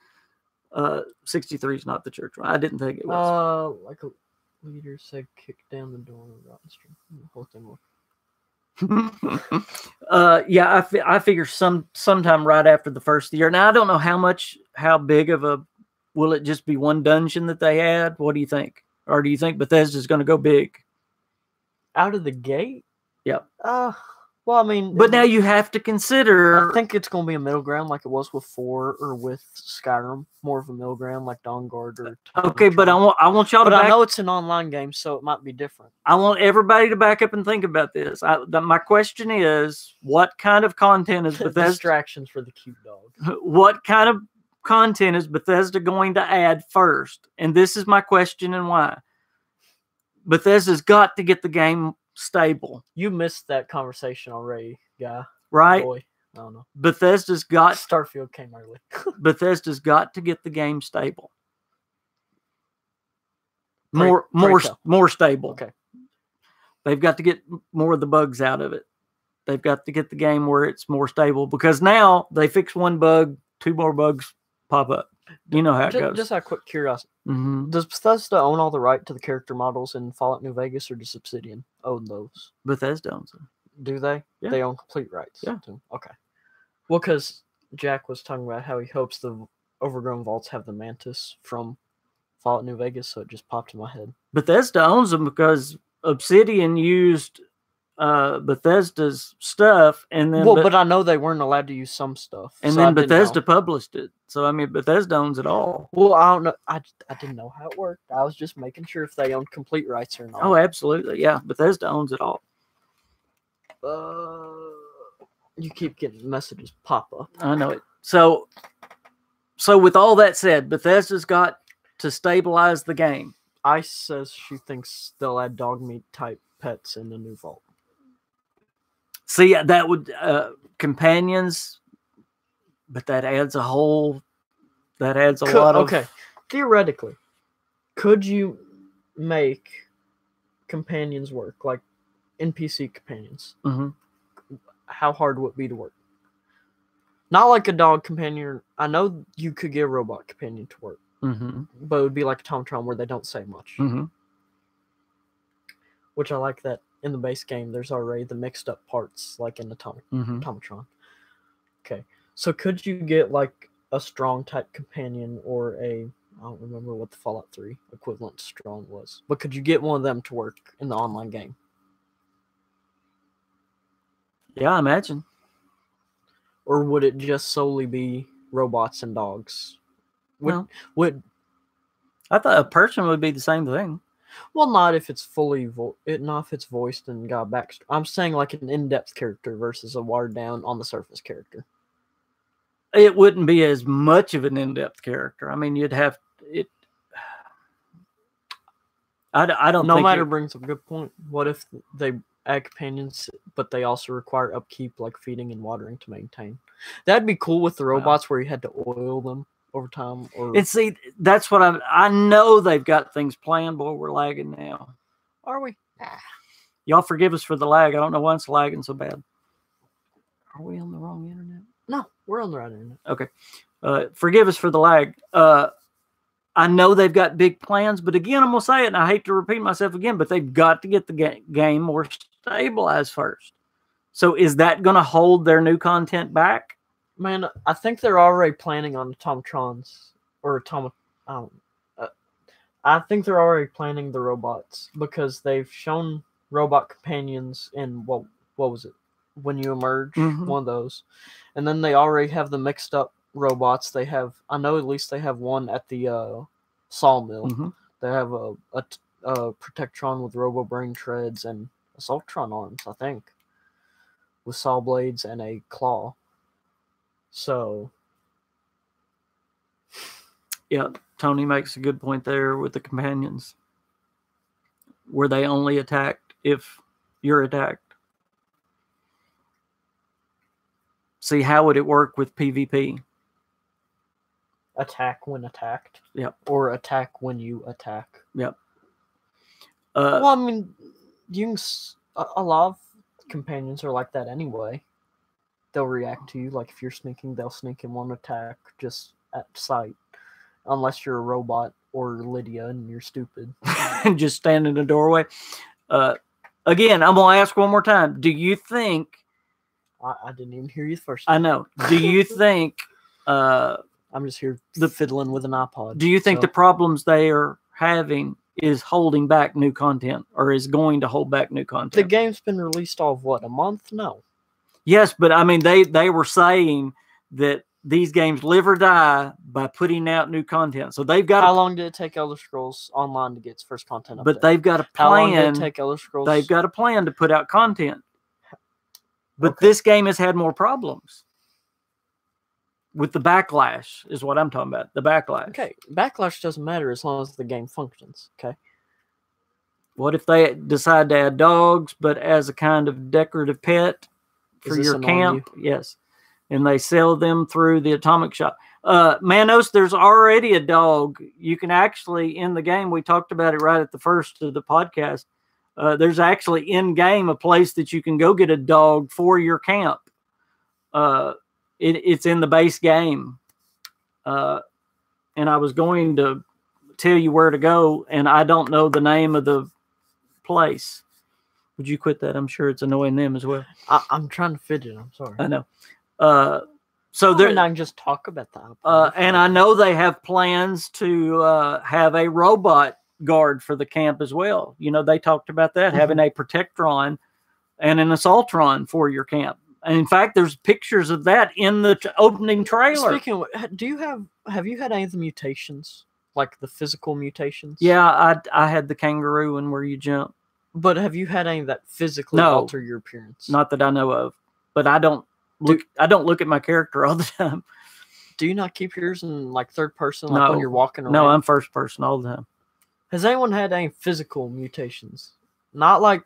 63 is not the church one. I didn't think it was. Like a leader said, kick down the door of Rotten Street. The whole thing was. Yeah, I figure sometime right after the first year. Now I don't know how big of a, will it just be one dungeon that they add? What do you think? Or do you think Bethesda's going to go big? Out of the gate? Yep. Well, I mean, But now you have to consider. I think it's going to be a middle ground like it was with 4 or with Skyrim. More of a middle ground like Dawnguard or. Okay, but I want y'all to. But I know it's an online game, so it might be different. I want everybody to back up and think about this. My question is, what kind of content is Bethesda? Distractions for the cute dog. What kind of content is Bethesda going to add first? And this is my question and why. Bethesda's got to get the game stable. You missed that conversation already, guy. Right? Boy. I don't know. Bethesda's got Starfield came early. Bethesda's got to get the game stable. More stable. Okay. They've got to get more of the bugs out of it. They've got to get the game where it's more stable, because now they fix one bug, 2 more bugs pop up. You know how it goes. Just out of quick curiosity. Mm-hmm. Does Bethesda own all the right to the character models in Fallout New Vegas, or does Obsidian own those? Bethesda owns them. Do they? Yeah. They own complete rights. Yeah. Okay. Well, because Jack was talking about how he hopes the Overgrown Vaults have the Mantis from Fallout New Vegas, so it just popped in my head. Bethesda owns them because Obsidian used Bethesda's stuff, and then but I know they weren't allowed to use some stuff, and so then Bethesda published it. So I mean, Bethesda owns it all. Well, I don't know. I didn't know how it worked. I was just making sure if they owned complete rights or not. Oh, absolutely, yeah. Bethesda owns it all. You keep getting messages pop up. I know it. So with all that said, Bethesda's got to stabilize the game. Ice says she thinks they'll add dog meat type pets in the new vault. See, that would companions, but that adds a lot of. Okay, theoretically, could you make companions work, like NPC companions? Mm-hmm. How hard would it be to work? Not like a dog companion. I know you could get a robot companion to work, mm-hmm. but it would be like a Tomatron where they don't say much. Mm-hmm. Which I like that in the base game, there's already the mixed up parts, like in the mm-hmm. Tomatron. Okay, so could you get like a strong type companion or I don't remember what the Fallout 3 equivalent to strong was, but could you get one of them to work in the online game? Yeah, I imagine. Or would it just solely be robots and dogs? I thought a person would be the same thing. Well, not if it's not if it's voiced and got backstory. I'm saying like an in-depth character versus a watered down on the surface character. It wouldn't be as much of an in-depth character. I mean, you'd have it. I don't. No Matter brings up a good point. What if they add companions, but they also require upkeep, like feeding and watering to maintain? That'd be cool with the robots, where you had to oil them over time. And see, that's what I know they've got things planned. Boy, we're lagging now. Are we? Y'all forgive us for the lag. I don't know why it's lagging so bad. Are we on the wrong internet? No, we're on the right internet. Okay. Forgive us for the lag. I know they've got big plans, but again, I'm going to say it, and I hate to repeat myself again, but they've got to get the game more stabilized first. So is that going to hold their new content back? Man, I think they're already planning on the Tomatrons I think they're already planning the robots, because they've shown robot companions in what was it? When You Emerge, mm-hmm. one of those. And then they already have the mixed up robots. They have, I know at least they have one at the sawmill. Mm-hmm. They have a Protectron with Robo Brain treads and Assaultron arms, I think, with saw blades and a claw. So, yeah, Tony makes a good point there with the companions. Were they only attacked if you're attacked? See, how would it work with PvP? Attack when attacked. Yep. Or attack when you attack. Yep. Well, I mean, a lot of companions are like that anyway. They'll react to you. Like if you're sneaking, they'll sneak in one attack just at sight. Unless you're a robot or Lydia and you're stupid. And just stand in the doorway. Again, I'm going to ask one more time. Do you think... I didn't even hear you first. I know. Do you think... I'm just here fiddling with an iPod. Do you think the problems they are having is holding back new content, or is going to hold back new content? The game's been released all of what, a month? No. Yes, but I mean, they were saying that these games live or die by putting out new content. So they've got. How long did it take Elder Scrolls Online to get its first content update? But they've got a plan. How long did it take Elder Scrolls? They've got a plan to put out content. But Okay. this game has had more problems with the backlash, is what I'm talking about. The backlash. Okay, backlash doesn't matter as long as the game functions. Okay. What if they decide to add dogs, but as a kind of decorative pet for your camp? Yes. And they sell them through the Atomic Shop. Manos, there's already a dog. You can actually, in the game, we talked about it right at the first of the podcast. There's actually in-game a place that you can go get a dog for your camp. It's in the base game. And I was going to tell you where to go, and I don't know the name of the place. Would you quit that? I'm sure it's annoying them as well. I'm trying to fit it. I'm sorry. I know. So I can just talk about that. And I know they have plans to have a robot guard for the camp as well. You know, they talked about that, having a Protectron and an Assaultron for your camp. And in fact, there's pictures of that in the opening trailer. Speaking of, have you had any of the mutations, like the physical mutations? Yeah, I had the kangaroo one where you jump. But have you had any that physically alter your appearance? Not that I know of. But I don't look at my character all the time. Do you not keep yours in like third person, like when you're walking around? No, I'm first person all the time. Has anyone had any physical mutations? Not like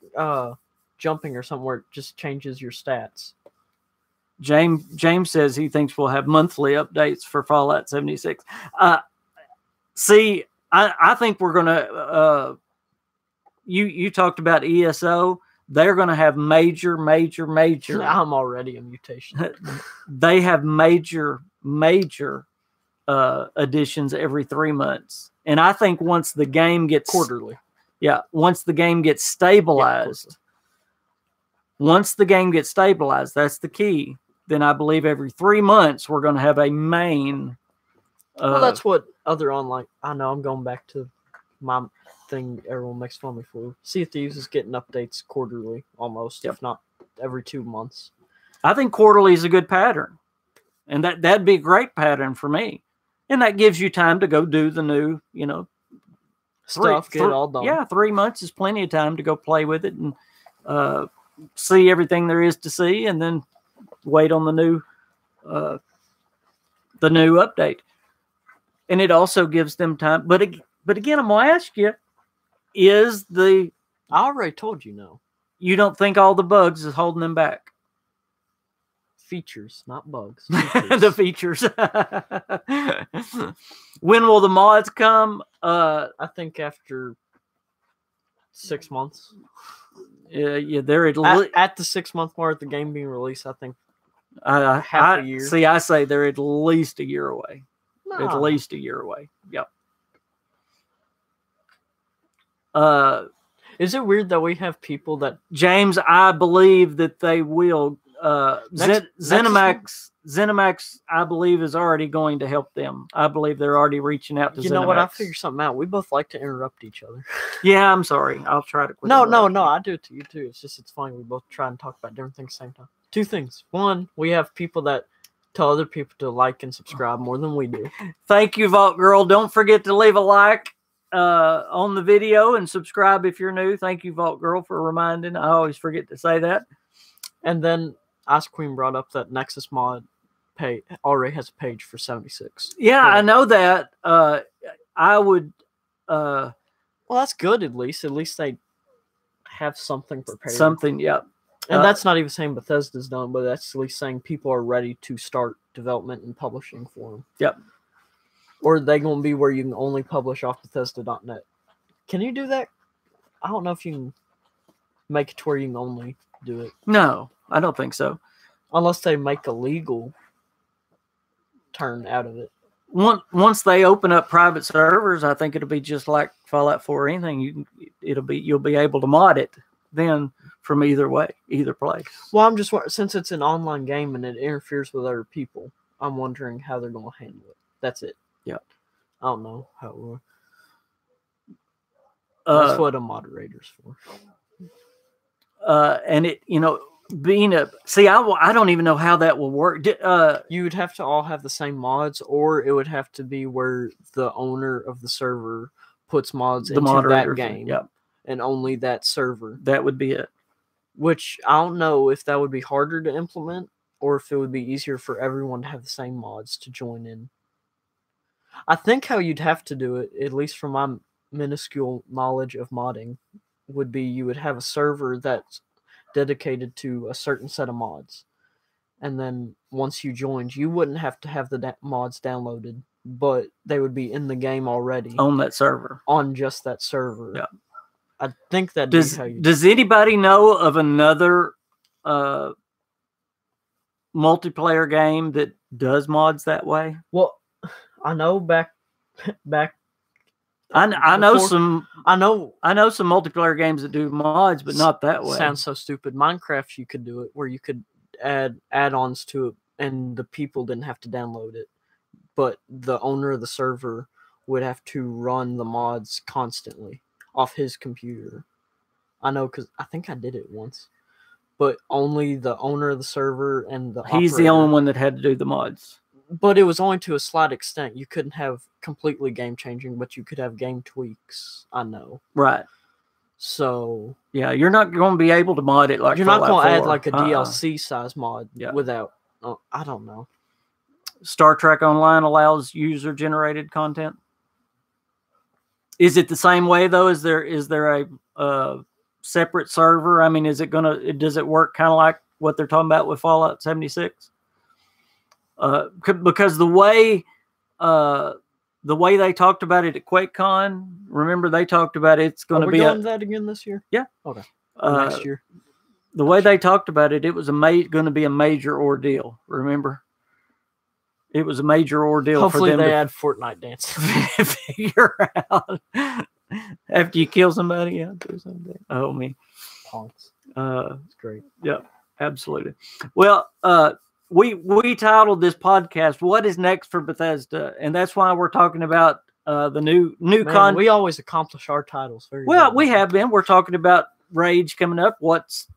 jumping or something where it just changes your stats. James says he thinks we'll have monthly updates for Fallout 76. See, I think we're gonna. You talked about ESO. They're going to have major. I'm already a mutation. They have major additions every 3 months, and I think once the game gets quarterly, once the game gets stabilized, that's the key. Then I believe every 3 months we're going to have a main. Well, that's what other online. I know I'm going back to my thing everyone makes fun of me for. Sea of Thieves is getting updates quarterly, almost, if not every 2 months. I think quarterly is a good pattern, and that'd be a great pattern for me, and that gives you time to go do the new, stuff. Get it all done. Yeah, 3 months is plenty of time to go play with it and see everything there is to see, and then wait on the new update. And it also gives them time, but again, I'm gonna ask you. I already told you no. You don't think all the bugs is holding them back? Features, not bugs. The features. When will the mods come? I think after 6 months. Yeah, they're at the 6 month mark, the game being released. I think half a year. See, I say they're at least a year away. No. At least a year away. Yep. Is it weird that we have people that James? I believe that they will. ZeniMax, I believe, is already going to help them. I believe they're already reaching out to ZeniMax. You know what? I'll figure something out. We both like to interrupt each other. Yeah, I'm sorry. I'll try to quit. No. I do it to you too. It's just, it's funny. We both try and talk about different things at the same time. Two things. One, we have people that tell other people to like and subscribe more than we do. Thank you, Vault Girl. Don't forget to leave a like on the video and subscribe if you're new. Thank you, Vault Girl, for reminding. I always forget to say that. And then Ice Queen brought up that Nexus Mod already has a page for 76. Yeah, I know that. I would. Well, that's good. At least they have something prepared. Something, yeah. And that's not even saying Bethesda's done, but that's at least saying people are ready to start development and publishing for them. Yep. Or are they going to be where you can only publish off Bethesda.net? Can you do that? I don't know if you can make it to where you can only do it. No, I don't think so. Unless they make a legal turn out of it. Once they open up private servers, I think it'll be just like Fallout 4 or anything. You'll be able to mod it then from either place. Well, I'm just, since it's an online game and it interferes with other people, I'm wondering how they're going to handle it. That's it. Yeah. I don't know how it will. That's what a moderator's for. And it, I don't even know how that will work. You would have to all have the same mods, or it would have to be where the owner of the server puts mods into that game. Yep. And only that server. That would be it. Which I don't know if that would be harder to implement or if it would be easier for everyone to have the same mods to join in. I think how you'd have to do it, at least from my minuscule knowledge of modding, would be you would have a server that's dedicated to a certain set of mods. And then once you joined, you wouldn't have to have the mods downloaded, but they would be in the game already. On that server. On just that server. Yeah. I think that does anybody know of another multiplayer game that does mods that way? Well, I know back. I know some multiplayer games that do mods, but not that way. Sounds so stupid. Minecraft, you could do it where you could add add-ons to it, and the people didn't have to download it, but the owner of the server would have to run the mods constantly off his computer. I know because I think I did it once, but only the owner of the server and the He's the only one that had to do the mods. But it was only to a slight extent. You couldn't have completely game-changing, but you could have game tweaks, I know. Right. So... Yeah, you're not going to be able to mod it like you're Fallout not going to 4. add like a DLC size mod without... I don't know. Star Trek Online allows user-generated content? Is it the same way though? Is there a separate server? I mean, does it work kind of like what they're talking about with Fallout 76? Because the way they talked about it at QuakeCon, remember they talked about it's going to be doing that again this year? Yeah. Okay. Next year. The way they talked about it, it was going to be a major ordeal. Remember? It was a major ordeal. Hopefully for them they add Fortnite dance. Figure out after you kill somebody. Do something. Oh me, Punks. It's great. Yeah, absolutely. Well, we titled this podcast "What is Next for Bethesda," and that's why we're talking about the new content. We always accomplish our titles very well. We have been. We're talking about Rage coming up. What's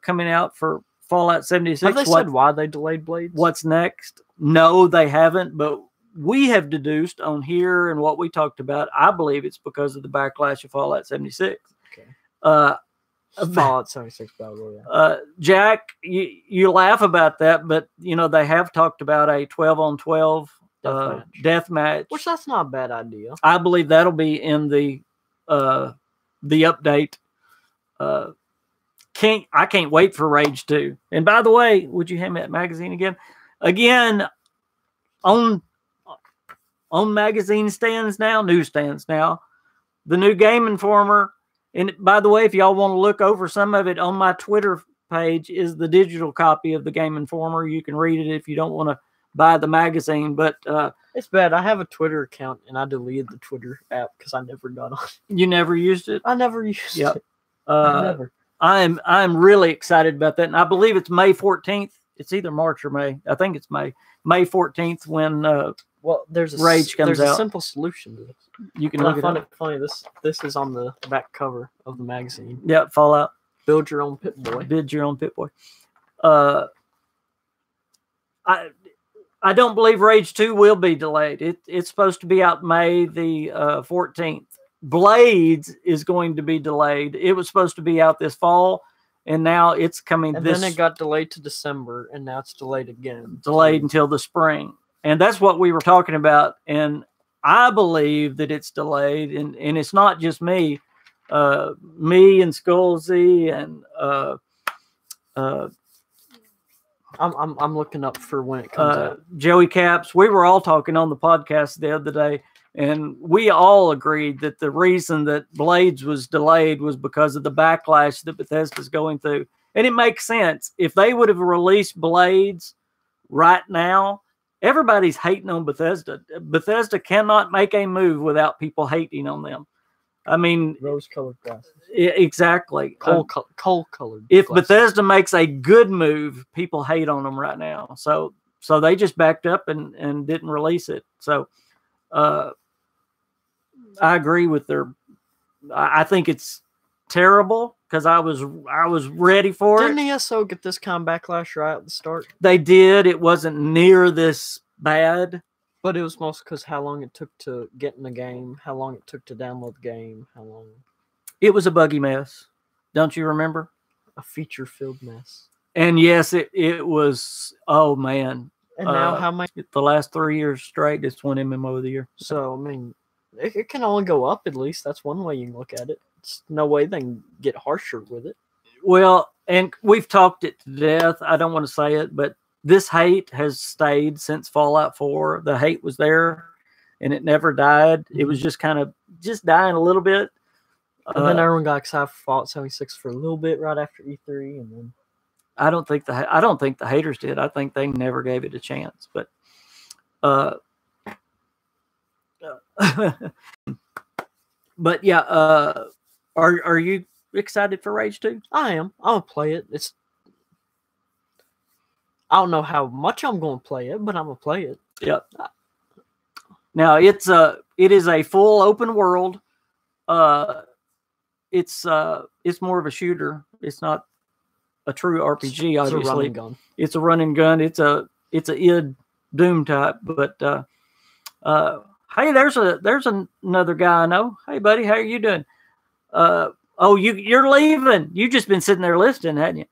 coming out for Fallout 76? Have they said why they delayed Blades? What's next? No, they haven't, but we have deduced on here and what we talked about, I believe it's because of the backlash of Fallout 76. Okay. Fallout 76 Battle Royale. Jack, you laugh about that, but they have talked about a 12-on-12 death match. Which that's not a bad idea. I believe that'll be in the update. I can't wait for Rage 2. And by the way, would you hand me that magazine again? Again, on magazine stands now, newsstands now, the new Game Informer. And by the way, if y'all want to look over some of it, on my Twitter page is the digital copy of the Game Informer. You can read it if you don't want to buy the magazine. But it's bad. I have a Twitter account and I deleted the Twitter app because I never got on. You never used it? I never used it. Never. I'm really excited about that, and I believe it's May 14th. It's either March or May. I think it's May 14th when there's Rage comes out. There's a simple solution to this. You can look look at it. I find up. it funny. This is on the back cover of the magazine. Yeah, Fallout. Build your own Pit Boy. Build your own Pit Boy. I don't believe Rage 2 will be delayed. It's supposed to be out May the 14th. Blades is going to be delayed. It was supposed to be out this fall, and now it's coming. And then it got delayed to December, and now it's delayed again. Delayed until the spring, and that's what we were talking about. And I believe that it's delayed, and it's not just me. Me and Skullsy and I'm looking up for when it comes out. Joey Caps. We were all talking on the podcast the other day. And we all agreed that the reason that Blades was delayed was because of the backlash that Bethesda's going through. And it makes sense. If they would have released Blades right now, everybody's hating on Bethesda. Bethesda cannot make a move without people hating on them. I mean... Rose-colored glasses. Exactly. Coal-colored If glasses. Bethesda makes a good move, people hate on them right now. So they just backed up and didn't release it. So... I agree with I think it's terrible. because I was ready for Didn't it. ESO get this kind of backlash right at the start? They did. It wasn't near this bad. But it was mostly because how long it took to get in the game, how long it took to download the game, how long... It was a buggy mess. Don't you remember? A feature-filled mess. And yes, it was, oh man. And now how many... The last 3 years straight, it's won MMO of the year. So, I mean, it can only go up at least. That's one way you can look at it. It's no way they can get harsher with it. Well, and we've talked it to death. I don't want to say it, but this hate has stayed since Fallout 4. The hate was there, and it never died. It was just kind of just dying a little bit. And then everyone got excited for Fallout 76 for a little bit right after E3, and then I don't think the haters did. I think they never gave it a chance. But but yeah, are you excited for Rage 2? I am. I'm gonna play it. I don't know how much I'm gonna play it, but I'm gonna play it. Yep. Now it is a full open world. It's more of a shooter. It's not a true RPG. Obviously, it's a run and gun. It's a run and gun. It's a id Doom type. But hey, there's another guy I know. Hey, buddy, how are you doing? Oh, you're leaving. You've just been sitting there listening, hadn't you?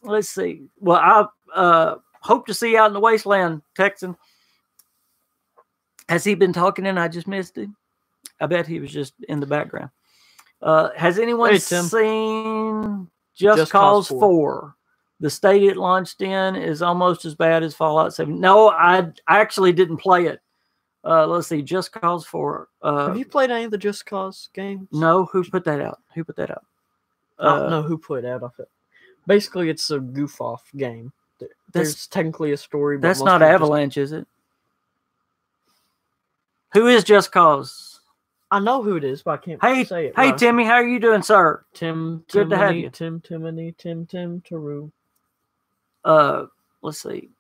Let's see. Well, I hope to see you out in the wasteland, Texan. Has he been talking and I just missed him? I bet he was just in the background. Has anyone seen Just Cause 4? The state it launched in is almost as bad as Fallout 7. No, I actually didn't play it. Let's see. Just Cause 4. Have you played any of the Just Cause games? No. Who put that out? Who put that out? I don't know who put it out of it. Basically, it's a goof-off game. There's technically a story. But that's not Avalanche, is it? Who is Just Cause? I know who it is, but I can't say it. Hey, right. Timmy, how are you doing, sir? Good to have you. Tim, Taru. Let's see.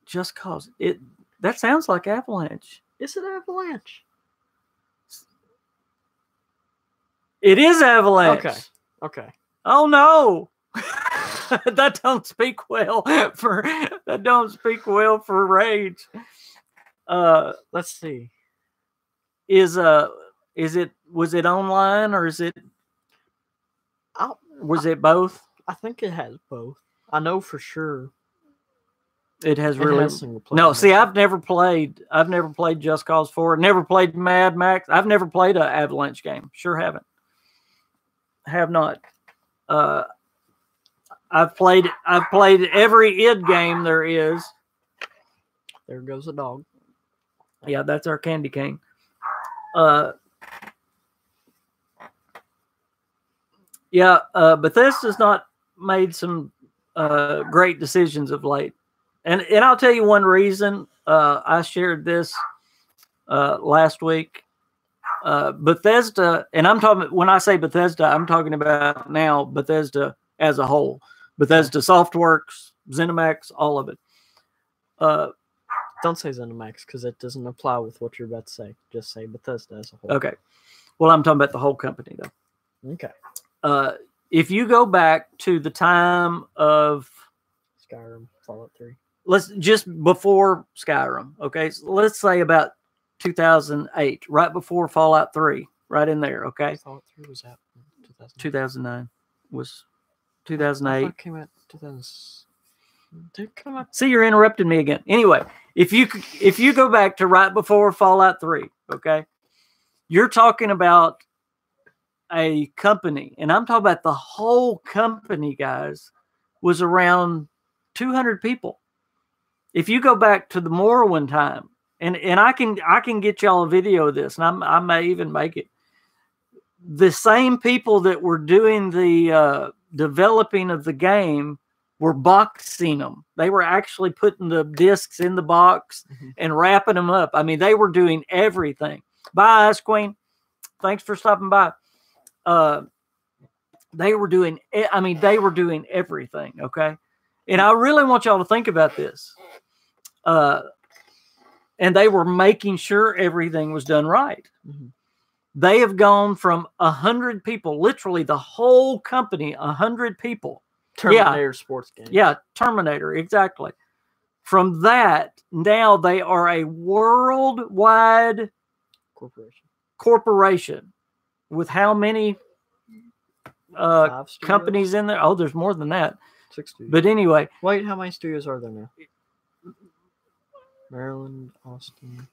Just Cause. That sounds like Avalanche. Is it Avalanche? It is Avalanche. Okay. Oh no. That don't speak well for Rage. Let's see. Was it online or is it was it both? I think it has both. I know for sure. It has no. See, I've never played Just Cause 4. Never played Mad Max. I've never played an Avalanche game. Sure haven't. Have not. I've played every id game there is. There goes a dog. Yeah, that's our candy cane. Bethesda's not made some great decisions of late. And I'll tell you one reason. I shared this last week. Bethesda, and when I say Bethesda, I'm talking about now Bethesda as a whole. Bethesda Softworks, ZeniMax, all of it. Don't say ZeniMax because it doesn't apply with what you're about to say. Just say Bethesda as a whole. Okay. Well, I'm talking about the whole company, though. Okay. If you go back to the time of Skyrim, Fallout 3. Let's just before Skyrim, okay? So let's say about 2008, right before Fallout 3, right in there, okay? Fallout 3 was out in 2009 was 2008. It came out 2000. Did it come out? See, you're interrupting me again. Anyway, if you go back to right before Fallout 3, okay? You're talking about a company, and I'm talking about the whole company, guys, was around 200 people. If you go back to the Morrowind time, and I can get y'all a video of this, and I may even make it. The same people that were doing the developing of the game were boxing them. They were actually putting the discs in the box and wrapping them up. I mean, they were doing everything. Bye, Ice Queen. Thanks for stopping by. They were doing everything. Okay. And I really want y'all to think about this. And they were making sure everything was done right. They have gone from 100 people, literally the whole company, 100 people. Terminator sports game. Yeah, Terminator, exactly. From that, now they are a worldwide corporation with how many companies in there? Oh, there's more than that. 6 studios. But anyway. Wait, how many studios are there now? Maryland, Austin.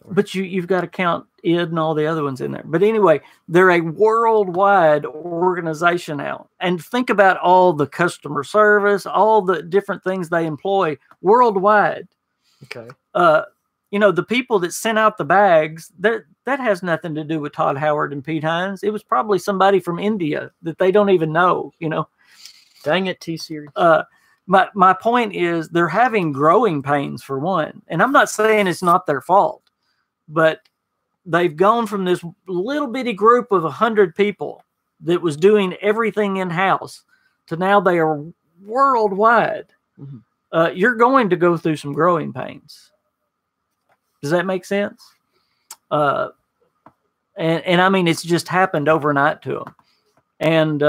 But you've got to count id and all the other ones in there. But anyway, they're a worldwide organization now. And think about all the customer service, all the different things they employ worldwide. Okay. You know, the people that sent out the bags, that has nothing to do with Todd Howard and Pete Hines. It was probably somebody from India that they don't even know, you know. Dang it, T-Series. My point is they're having growing pains, for one. And I'm not saying it's not their fault. But they've gone from this little bitty group of 100 people that was doing everything in-house to now they are worldwide. Mm-hmm. You're going to go through some growing pains. Does that make sense? And I mean, it's just happened overnight to them. And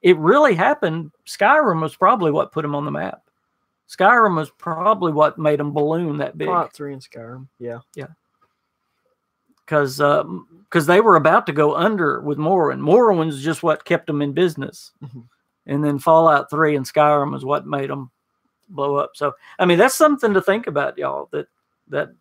it really happened. Skyrim was probably what put them on the map. Skyrim was probably what made them balloon that big. Fallout 3 and Skyrim, yeah. Because they were about to go under with Morrowind. Morrowind's just what kept them in business. Mm-hmm. And then Fallout 3 and Skyrim is what made them blow up. So, I mean, that's something to think about, y'all. That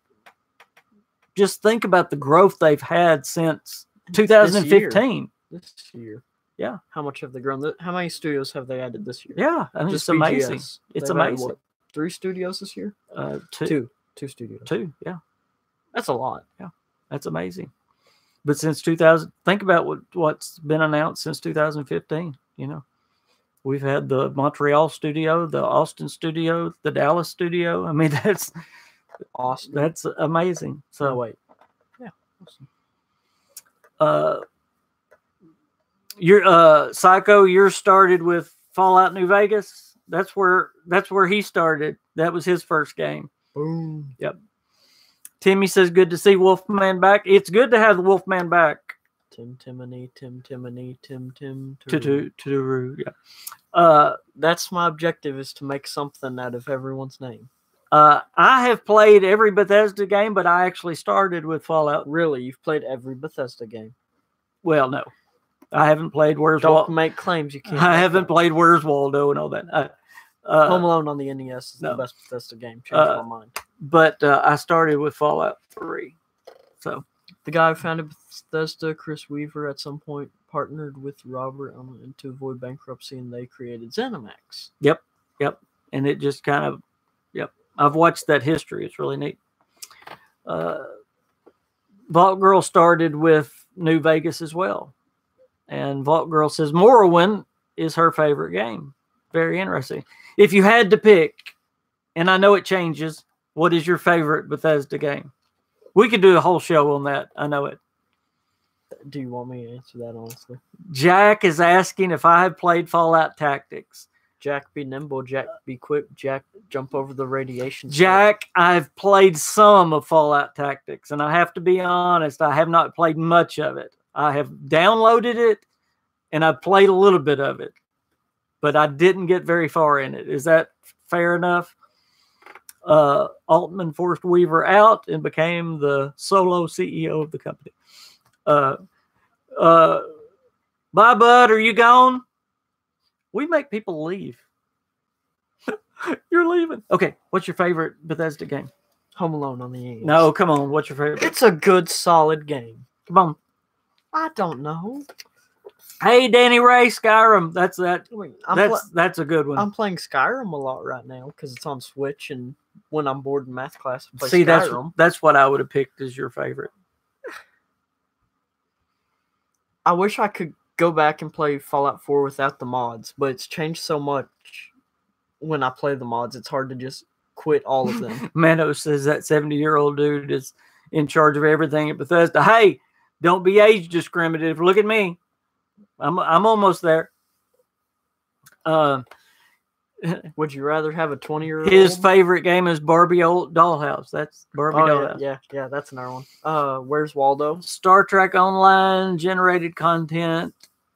just think about the growth they've had since 2015. This year. Yeah. How much have they grown? How many studios have they added this year? Yeah. I mean, just it's amazing. It's amazing. What, 3 studios this year? 2. 2 studios. 2, yeah. That's a lot. Yeah. That's amazing. But since 2000, think about what's been announced since 2015, you know. We've had the Montreal studio, the Austin studio, the Dallas studio. I mean, that's awesome. That's amazing. So wait. Yeah. Awesome. You're Psycho, you're started with Fallout New Vegas. That's where he started. That was his first game. Boom. Yep. Timmy says, good to see Wolfman back. It's good to have the Wolfman back. Tim. Yeah. That's my objective, is to make something out of everyone's name. I have played every Bethesda game, but I actually started with Fallout. Really? You've played every Bethesda game? Well, no. I haven't played Where's Waldo. Don't make claims you can't. I haven't played Where's Waldo and all that. Home Alone on the NES is the best Bethesda game. Changed my mind. But I started with Fallout 3. So the guy who founded Bethesda, Chris Weaver, at some point partnered with Robert to avoid bankruptcy, and they created ZeniMax. Yep. And it just kind of, I've watched that history. It's really neat. Vault Girl started with New Vegas as well. And Vault Girl says Morrowind is her favorite game. Very interesting. If you had to pick, and I know it changes, what is your favorite Bethesda game? We could do a whole show on that. I know it. Do you want me to answer that honestly? Jack is asking if I have played Fallout Tactics. Jack, be nimble. Jack, be quick. Jack, jump over the radiation. Jack, I've played some of Fallout Tactics, and I have to be honest, I have not played much of it. I have downloaded it, and I've played a little bit of it, but I didn't get very far in it. Is that fair enough? Altman forced Weaver out and became the solo CEO of the company. Bye, bud. Are you gone? We make people leave. You're leaving. Okay. What's your favorite Bethesda game? Home Alone on the NES. No, come on. What's your favorite? It's a good, solid game. Come on. I don't know. Hey, Danny Ray, Skyrim. That's that. That's a good one. I'm playing Skyrim a lot right now because it's on Switch, and when I'm bored in math class, I play Skyrim. That's what I would have picked as your favorite. I wish I could go back and play Fallout 4 without the mods, but it's changed so much when I play the mods, it's hard to just quit all of them. Mano says that 70-year-old dude is in charge of everything at Bethesda. Hey, don't be age discriminative. Look at me. I'm almost there. Would you rather have a 20-year-old? His favorite game is Barbie Old Dollhouse. That's Barbie Dollhouse. Yeah, that's another one. Where's Waldo? Star Trek Online generated content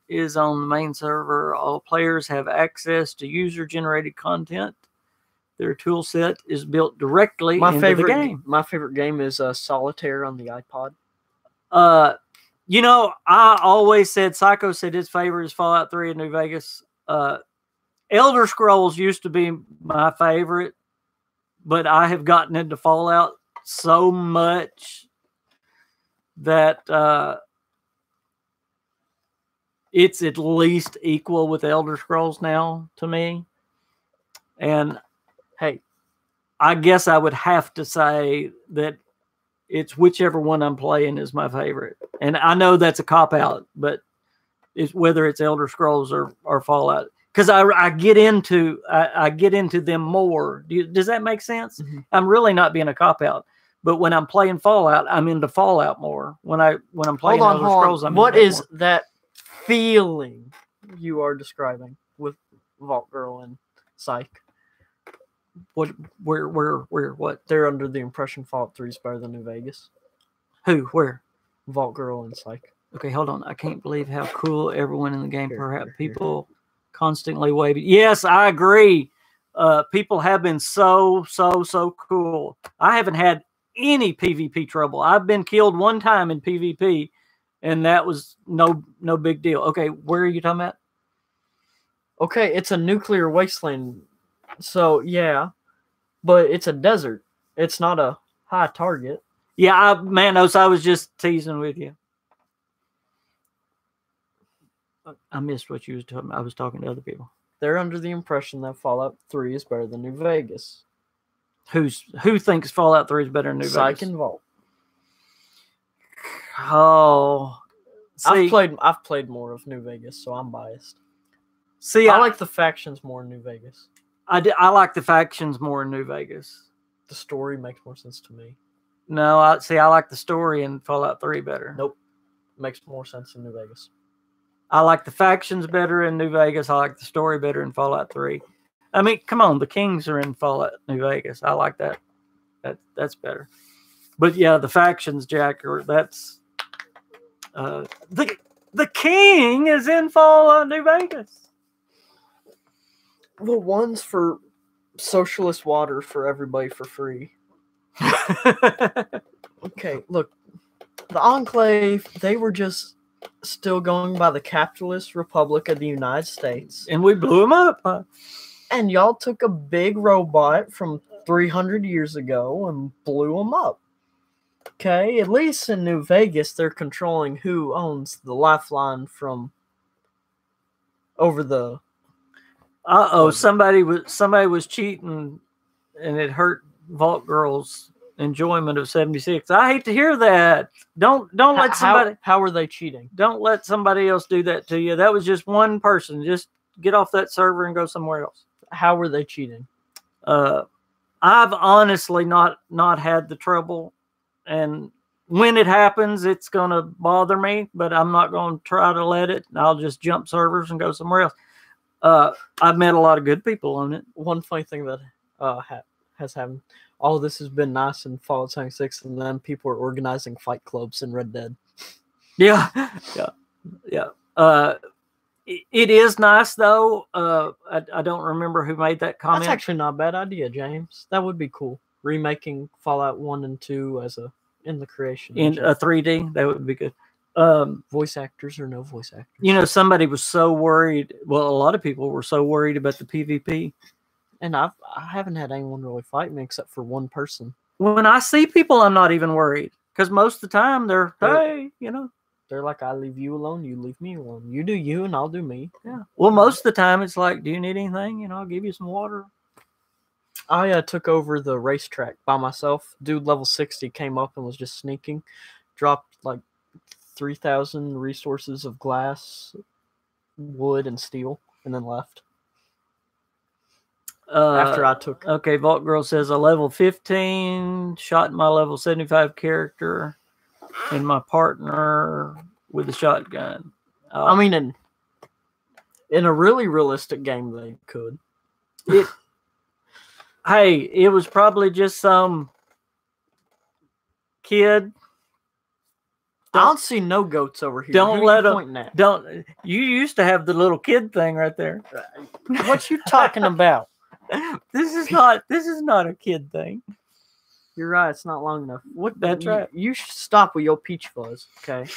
is on the main server. All players have access to user-generated content. Their tool set is built directly into the game. My favorite game is Solitaire on the iPod. You know, I always said, Psycho said his favorite is Fallout 3 in New Vegas. Elder Scrolls used to be my favorite, but I have gotten into Fallout so much that it's at least equal with Elder Scrolls now to me. And hey, I guess I would have to say that it's whichever one I'm playing is my favorite. And I know that's a cop-out, but it's whether it's Elder Scrolls or Fallout. Because I get into them more. Does that make sense? Mm-hmm. I'm really not being a cop-out. But when I'm playing Fallout, I'm into Fallout more. When I'm playing Elder Scrolls, I'm What into is that feeling you are describing with Vault Girl and Psych? What? What? They're under the impression Fallout 3 is better than New Vegas. Who? Where? Vault Girl and Psych. Okay, hold on. I can't believe how cool everyone in the game. Perhaps people constantly waving. Yes, I agree. People have been so cool. I haven't had any PvP trouble. I've been killed one time in PvP, and that was no big deal. Okay, where are you talking about? Okay, it's a nuclear wasteland. So, yeah, but it's a desert. It's not a high target. Yeah, Manos, I was just teasing with you. I missed what you was talking about. I was talking to other people. They're under the impression that Fallout 3 is better than New Vegas. Who thinks Fallout 3 is better than New Vegas? Psych and Vault. Oh, see, I've played more of New Vegas, so I'm biased. See, I like the factions more in New Vegas. I like the factions more in New Vegas. The story makes more sense to me. No, I like the story in Fallout 3 better. Nope. Makes more sense in New Vegas. I like the factions better in New Vegas. I like the story better in Fallout 3. I mean, come on, the Kings are in Fallout New Vegas. I like that. That's better. But yeah, the factions, Jack, that's the King is in Fallout New Vegas. The ones for socialist water for everybody for free. Okay, look, the Enclave, they were just still going by the capitalist Republic of the United States. And we blew them up. Huh? And y'all took a big robot from 300 years ago and blew them up. Okay, at least in New Vegas, they're controlling who owns the lifeline from over the... somebody was cheating, and it hurt Vault Girl's enjoyment of 76. I hate to hear that. Don't let somebody. How are they cheating? Don't let somebody else do that to you. That was just one person. Just get off that server and go somewhere else. How were they cheating? I've honestly not had the trouble, and when it happens, it's gonna bother me. But I'm not gonna try to let it. I'll just jump servers and go somewhere else. I've met a lot of good people on it. One funny thing that has happened. All of this has been nice in Fallout 76, and then people are organizing fight clubs in Red Dead. Yeah. It is nice, though. I don't remember who made that comment. That's actually not a bad idea, James. That would be cool. Remaking Fallout 1 and 2 in the creation. In a 3D, that would be good. Voice actors or no voice actors? You know, somebody was so worried. Well, a lot of people were so worried about the PvP. And I haven't had anyone really fight me except for one person. When I see people, I'm not even worried. Because most of the time, they're They're like, I leave you alone, you leave me alone. You do you, and I'll do me. Yeah. Well, most of the time, it's like, do you need anything? I'll give you some water. I took over the racetrack by myself. Dude, level 60 came up and was just sneaking. Dropped like 3,000 resources of glass, wood, and steel, and then left. After I took... Okay, Vault Girl says a level 15, shot my level 75 character, and my partner with a shotgun. I mean, in a really realistic game, they could. Hey, it was probably just some kid. I don't see no goats over here. Don't Who let you them. pointing at? Don't. You used to have the little kid thing right there. What you talking about? This is not a kid thing. You're right. It's not long enough. What? That's right. You should stop with your peach fuzz. Okay.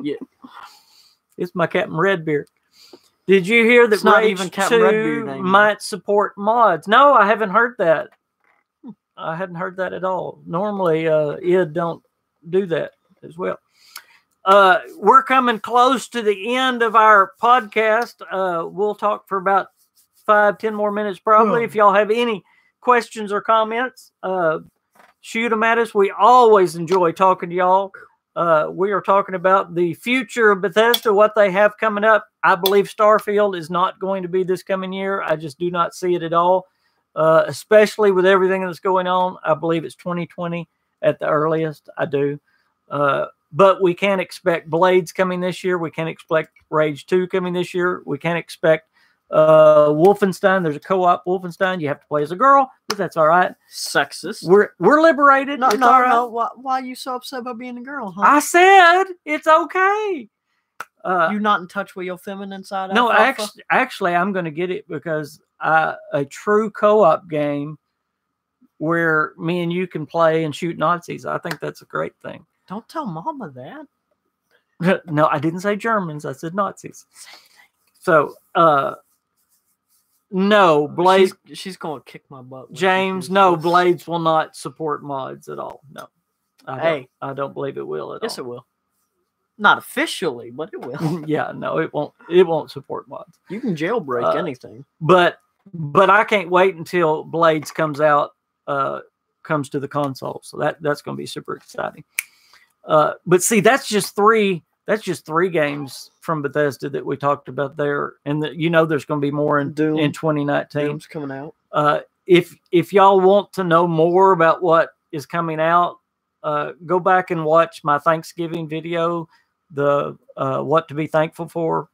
Yeah. It's my Captain Redbeard. Did you hear that It's not Rage even Captain 2 Redbeard anymore. might support mods? No, I haven't heard that. I hadn't heard that at all. Normally, id don't do that as well. We're coming close to the end of our podcast. We'll talk for about 5-10 more minutes probably. If y'all have any questions or comments, shoot them at us. We always enjoy talking to y'all. We are talking about the future of Bethesda, what they have coming up. I believe Starfield is not going to be this coming year. I just do not see it at all, especially with everything that's going on. I believe it's 2020 at the earliest. I do. But we can't expect Blades coming this year. We can't expect Rage 2 coming this year. We can't expect Wolfenstein. There's a co-op Wolfenstein. You have to play as a girl, but that's all right. Sexist. We're liberated. No, It's no, all right. no. Why are you so upset about being a girl, huh? I said it's okay. You not in touch with your feminine side? No, Alfalfa? actually, I'm going to get it because a true co-op game where me and you can play and shoot Nazis. I think that's a great thing. Don't tell Mama that. No, I didn't say Germans. I said Nazis. So, no, Blades. She's going to kick my butt. James, no, Blades will not support mods at all. No. I don't believe it will at all. Yes, it will. Not officially, but it will. Yeah, no, it won't. It won't support mods. You can jailbreak anything. But I can't wait until Blades comes out, comes to the console. So that's going to be super exciting. But see, that's just three games from Bethesda that we talked about there, and there's going to be more in Doom. in 2019. Doom's coming out. If y'all want to know more about what is coming out, go back and watch my Thanksgiving video, the what to be thankful for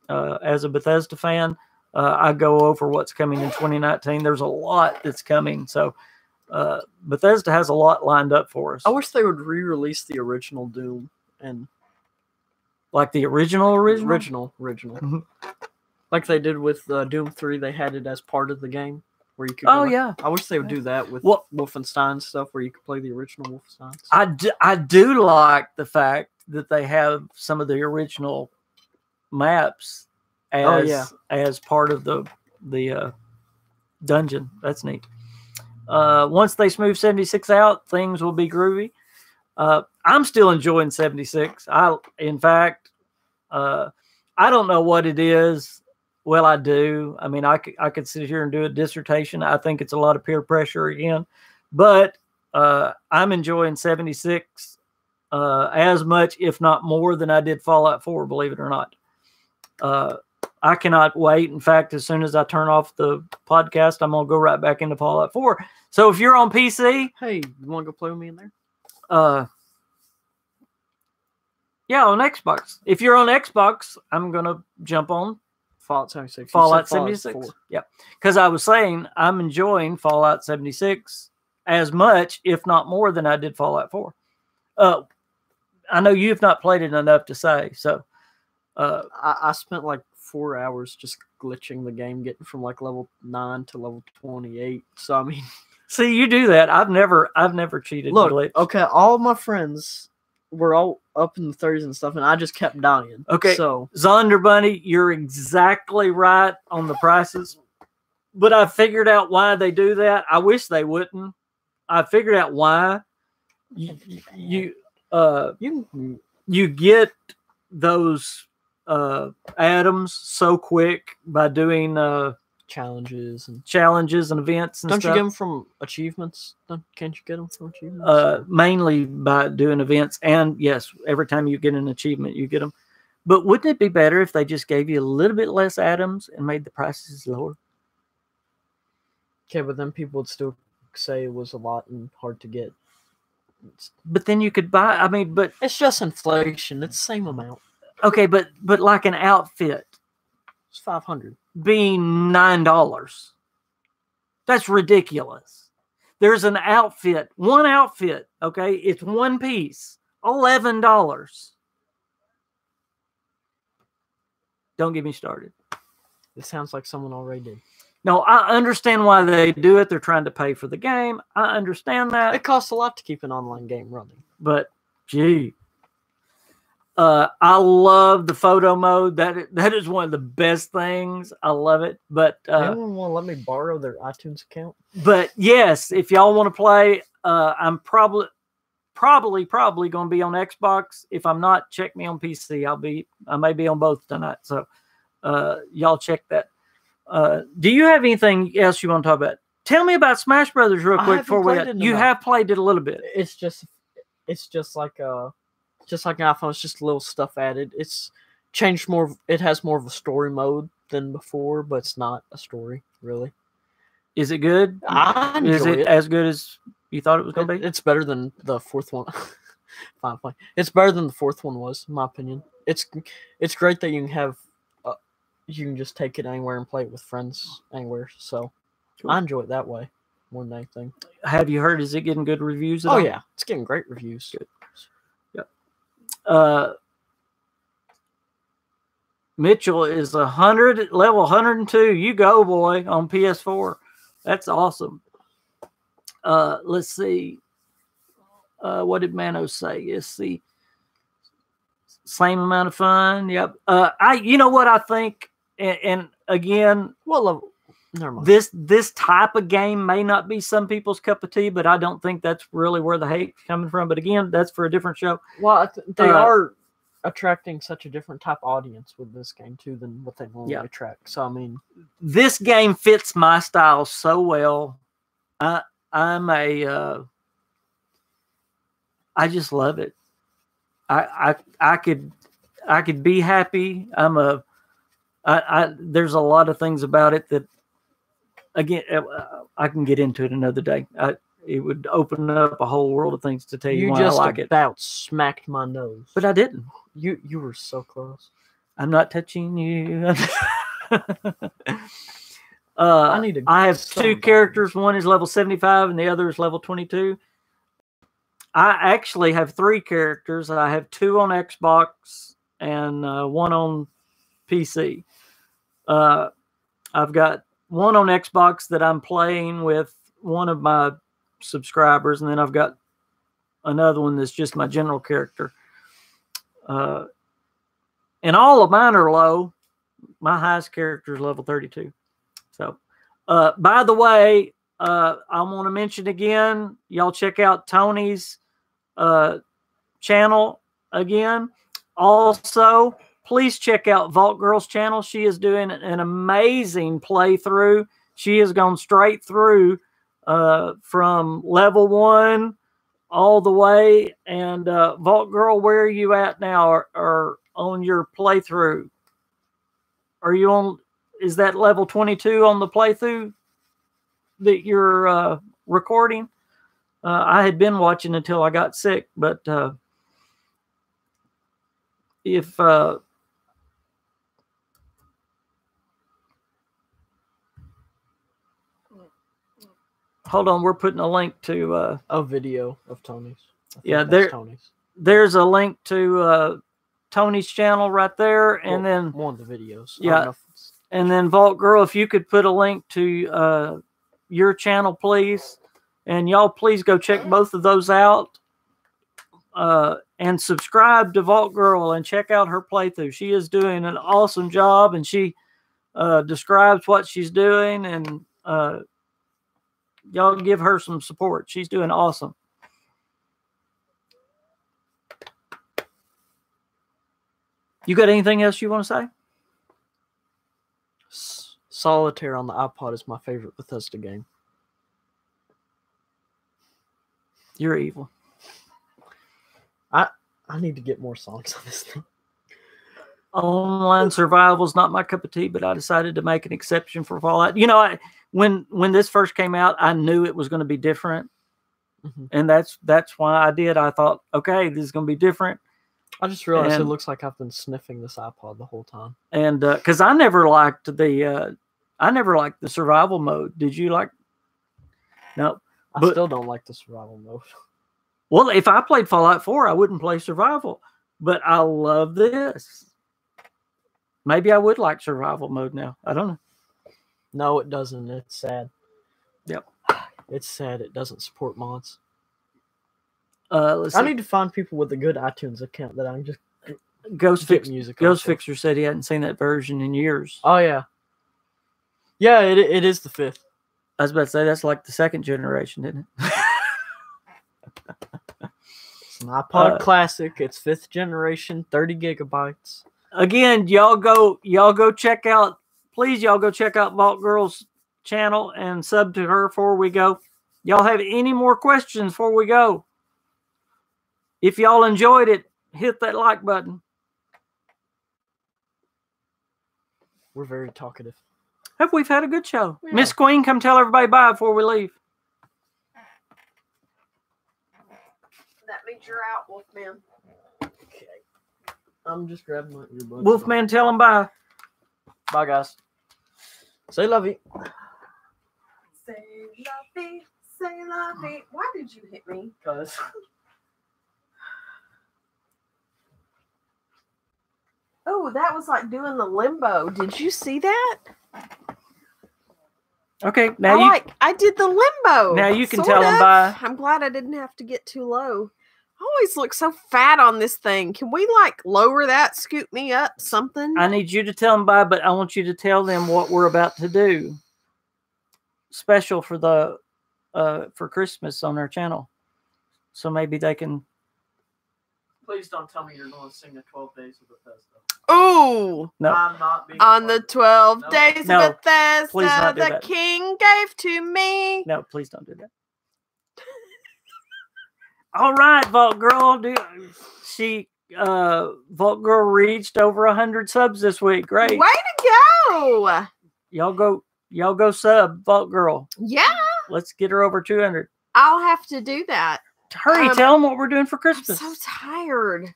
as a Bethesda fan. I go over what's coming in 2019. There's a lot that's coming, so Bethesda has a lot lined up for us. I wish they would re-release the original Doom and like the original. Mm-hmm. Like they did with Doom 3. They had it as part of the game where you could. Yeah. I wish they would do that with Wolfenstein stuff where you could play the original Wolfenstein. I do like the fact that they have some of the original maps as part of the dungeon. That's neat. Once they smooth 76 out, things will be groovy. I'm still enjoying 76. In fact, I don't know what it is. Well, I do. I mean, I could sit here and do a dissertation. I think it's a lot of peer pressure again, but I'm enjoying 76 as much, if not more, than I did Fallout 4. Believe it or not. I cannot wait. In fact, as soon as I turn off the podcast, I'm going to go right back into Fallout 4. So if you're on PC... Hey, you want to go play with me in there? Yeah, on Xbox. If you're on Xbox, I'm going to jump on Fallout 76. Fallout 76. Yeah. Because I was saying I'm enjoying Fallout 76 as much, if not more, than I did Fallout 4. I know you've not played it enough to say, so... I spent like 4 hours just glitching the game, getting from like level 9 to level 28. So I mean, see, you do that. I've never cheated. Look, glitch. Okay, all of my friends were all up in the 30s and stuff, and I just kept dying. Okay, so Zonder Bunny, you're exactly right on the prices, but I figured out why they do that. I wish they wouldn't. I figured out why. You get those atoms so quick by doing challenges and events and don't stuff. You get them from achievements? Can't you get them from achievements? Mainly by doing events, and yes, every time you get an achievement you get them. But wouldn't it be better if they just gave you a little bit less atoms and made the prices lower? Okay, but then people would still say it was a lot and hard to get. But then you could buy, but it's just inflation. It's the same amount. Okay, but like an outfit, it's $500 being $9. That's ridiculous. There's an outfit, one outfit, okay? It's one piece, $11. Don't get me started. It sounds like someone already did. No, I understand why they do it. They're trying to pay for the game. I understand that. It costs a lot to keep an online game running. But, gee. I love the photo mode. That is one of the best things. I love it. But anyone want to let me borrow their iTunes account? But yes, if y'all want to play, I'm probably going to be on Xbox. If I'm not, check me on PC. I may be on both tonight. So y'all check that. Do you have anything else you want to talk about? Tell me about Smash Brothers real quick before we. You have played it a little bit. It's just like an iPhone. It's just a little stuff added. It's changed more. It has more of a story mode than before, but it's not a story really. Is it good? I enjoy Is it as good as you thought it was going to be? It's better than the fourth one. Fine. It's better than the fourth one was, in my opinion. It's great that you can have. You can just take it anywhere and play it with friends anywhere. So cool. I enjoy it that way more than anything. Have you heard? Is it getting good reviews? Oh yeah, it's getting great reviews. Good. Yep. Mitchell is level 102. You go, boy, on PS4. That's awesome. Let's see. What did Mano say? It's the same amount of fun. Yep. You know what I think, and again, well, never mind. This type of game may not be some people's cup of tea, but I don't think that's really where the hate's coming from. But again, that's for a different show. Well, they are attracting such a different type of audience with this game too than what they normally attract. So I mean, this game fits my style so well. I just love it. I could be happy. There's a lot of things about it that, again, I can get into it another day. It would open up a whole world of things to tell you why I like it. You just about smacked my nose. But I didn't. You were so close. I'm not touching you. I have two characters. One is level 75 and the other is level 22. I actually have three characters. I have two on Xbox and one on PC. I've got one on Xbox that I'm playing with one of my subscribers, and then I've got another one that's just my general character. And all of mine are low. My highest character is level 32. So, by the way, I want to mention again, y'all check out Tony's channel again. Also, please check out Vault Girl's channel. She is doing an amazing playthrough. She has gone straight through from level 1 all the way. And Vault Girl, where are you at now or on your playthrough? Are you on, is that level 22 on the playthrough that you're recording? I had been watching until I got sick, but if hold on, we're putting a link to a video of Tony's. Yeah, Tony's. There's a link to Tony's channel right there, and then one of the videos. Yeah, and then Vault Girl, if you could put a link to your channel, please. And y'all, please go check both of those out. And subscribe to Vault Girl and check out her playthrough. She is doing an awesome job, and she describes what she's doing. And y'all give her some support. She's doing awesome. You got anything else you want to say? Solitaire on the iPod is my favorite Bethesda game. You're evil. I need to get more songs on this thing. Online survival is not my cup of tea, but I decided to make an exception for Fallout. You know, when this first came out, I knew it was going to be different, and that's why I did. I thought, okay, this is going to be different. I just realized it looks like I've been sniffing this iPod the whole time. And because I never liked the survival mode. Did you like No. I still don't like the survival mode. Well, if I played Fallout 4, I wouldn't play survival. But I love this. Maybe I would like survival mode now. I don't know. No, it doesn't. It's sad. Yep. It's sad it doesn't support mods. Let's see. I need to find people with a good iTunes account that I can just Ghost music. Fixer said he hadn't seen that version in years. Oh, yeah. Yeah, it is the 5th. I was about to say that's like the 2nd generation, isn't it? It's an iPod Classic. It's 5th generation, 30 gigabytes. Again, y'all go check out. Please, y'all go check out Vault Girl's channel and sub to her before we go. Y'all have any more questions before we go? If y'all enjoyed it, hit that like button. We're very talkative. We've had a good show. Yeah. Miss Queen, come tell everybody bye before we leave. That means you're out, Wolfman. Okay. I'm just grabbing my earbuds. Wolfman, tell them bye. Bye, guys. Say love you. Say lovey, say lovey. Why did you hit me? Because. Oh, that was like doing the limbo. Did you see that? Okay, now I did the limbo. Now you can sort tell them of. bye. I'm glad I didn't have to get too low. I always look so fat on this thing. Can we like lower that, scoot me up, something? I need you to tell them bye, but I want you to tell them what we're about to do. Special for the for Christmas on our channel. So maybe they can. Please don't tell me you're going to sing the 12 Days of Bethesda. Ooh! No. I'm not being On the 12 days No, of Bethesda, please not do the that. king gave to me. No, please don't do that. All right, Vault Girl. Vault Girl reached over 100 subs this week. Great. Way to go! Y'all go sub Vault Girl. Yeah, Let's get her over 200. I'll have to do that. Hurry, tell them what we're doing for I'm Christmas. so tired.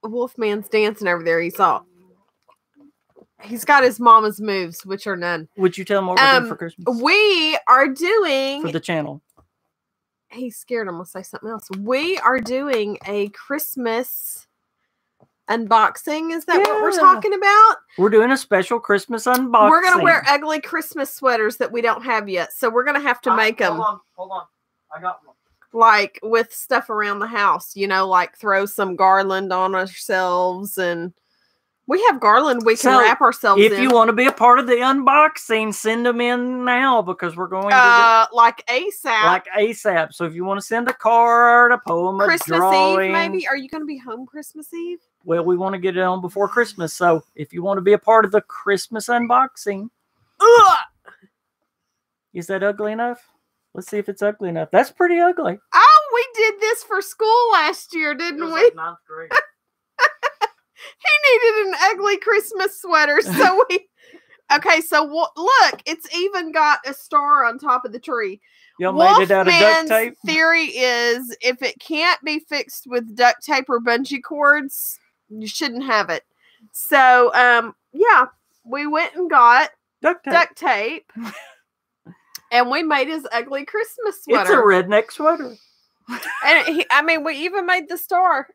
Wolfman's dancing over there. He's got his mama's moves, which are none. Would you tell them what we're doing for Christmas? We are doing For the channel. He's scared. I'm gonna say something else. We are doing a Christmas unboxing. Is that what we're talking about? We're doing a special Christmas unboxing. We're gonna wear ugly Christmas sweaters that we don't have yet, so we're gonna have to make them. Hold on. I got one. Like with stuff around the house, like throw some garland on ourselves, and we have garland we can wrap ourselves in. If you want to be a part of the unboxing, send them in now because we're going to like ASAP. So if you want to send a card, a poem, Christmas a drawing, Eve, maybe. Are you going to be home Christmas Eve? Well, we want to get it on before Christmas. So if you want to be a part of the Christmas unboxing, is that ugly enough? Let's see if it's ugly enough. That's pretty ugly. Oh, we did this for school last year, didn't we? Like 9th grade. He needed an ugly Christmas sweater, so we. Okay, so look, it's even got a star on top of the tree. Y'all made it out of duct tape. Theory is if it can't be fixed with duct tape or bungee cords, you shouldn't have it. So, yeah, we went and got duct tape. And we made his ugly Christmas sweater. It's a redneck sweater. And we even made the star.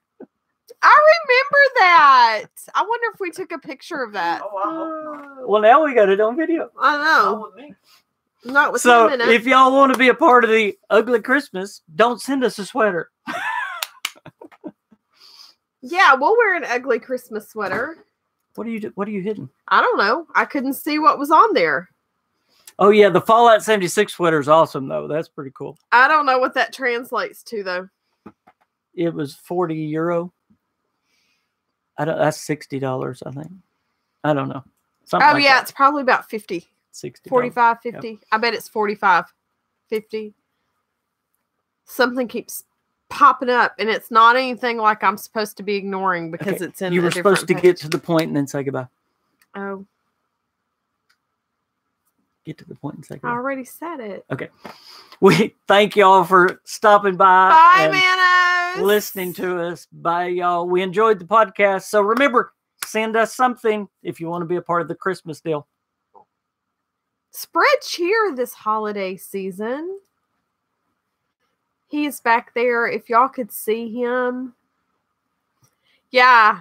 I remember that. I wonder if we took a picture of that. Oh, I hope not. Well, now we got it on video. I know. Not with So him in it. if y'all want to be a part of the ugly Christmas, don't send us a sweater. Yeah, we'll wear an ugly Christmas sweater. What are you hitting? I don't know. I couldn't see what was on there. Oh yeah, the Fallout 76 sweater is awesome though. That's pretty cool. I don't know what that translates to though. It was €40. That's $60, I think. I don't know. Something like that. It's probably about 50. 60. 45, 50. Yep. I bet it's 45, 50. Something keeps popping up, and it's not anything like I'm supposed to be ignoring because Okay. it's in. You were supposed to get to the point and then say goodbye. Oh, Get to the point and say I goodbye. already said it. Okay. We thank y'all for stopping by. Bye, and Manos. listening to us. Bye, y'all. We enjoyed the podcast. So remember, send us something if you want to be a part of the Christmas deal. Spread cheer this holiday season. He's back there. If y'all could see him. Yeah.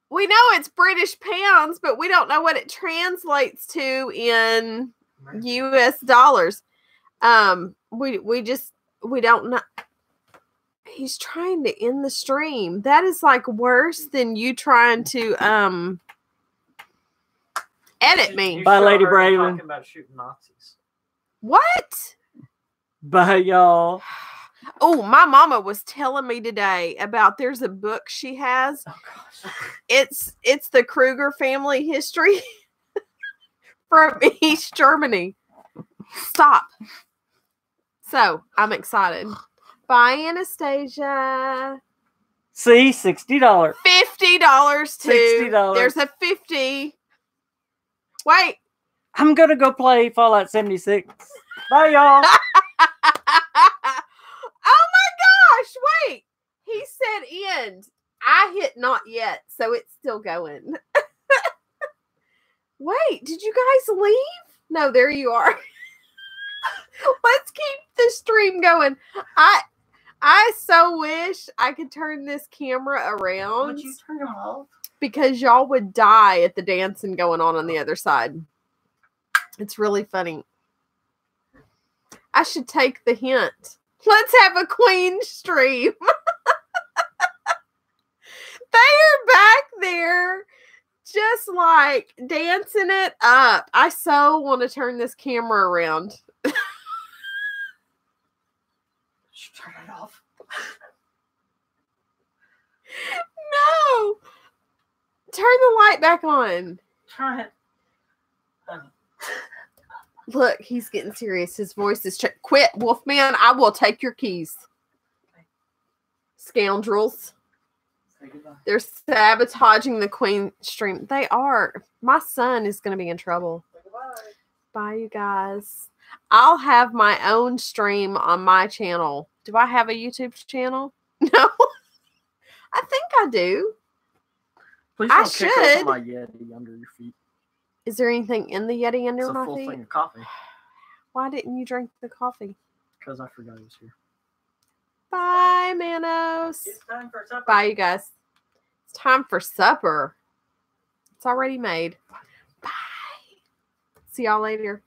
We know it's British pounds, but we don't know what it translates to in US dollars. We don't know. He's trying to end the stream. That is like worse than you trying to edit me. Bye, Lady Braven. Talking about shooting Nazis. What? Bye, y'all. Oh, my mama was telling me today about there's a book she has. Oh gosh. It's the Kruger family history from East Germany. Stop. So I'm excited. Bye, Anastasia. See, $60. $50 too. $60. There's a 50. Wait. I'm gonna go play Fallout 76. Bye, y'all. Oh my gosh, wait. He said end. I hit not yet, so it's still going. Wait, did you guys leave? No, there you are. Let's keep the stream going. I so wish I could turn this camera around. Would you turn them off? Because y'all would die at the dancing going on the other side. It's really funny. I should take the hint. Let's have a queen stream. They are back there just like dancing it up. I so want to turn this camera around. Should turn it off. No. Turn the light back on. Turn it. Look, he's getting serious. His voice is quit, Wolfman. I will take your keys. Scoundrels. Say goodbye. They're sabotaging the queen stream. They are. My son is going to be in trouble. Say goodbye. Bye, you guys. I'll have my own stream on my channel. Do I have a YouTube channel? No. I think I do. Please I don't kick should. over my Yeti under your feet. Is there anything in the Yeti under It's a my full feet? thing of coffee. Why didn't you drink the coffee? Because I forgot it was here. Bye, Manos. It's time for supper. Bye, you guys. It's time for supper. It's already made. Bye. See y'all later.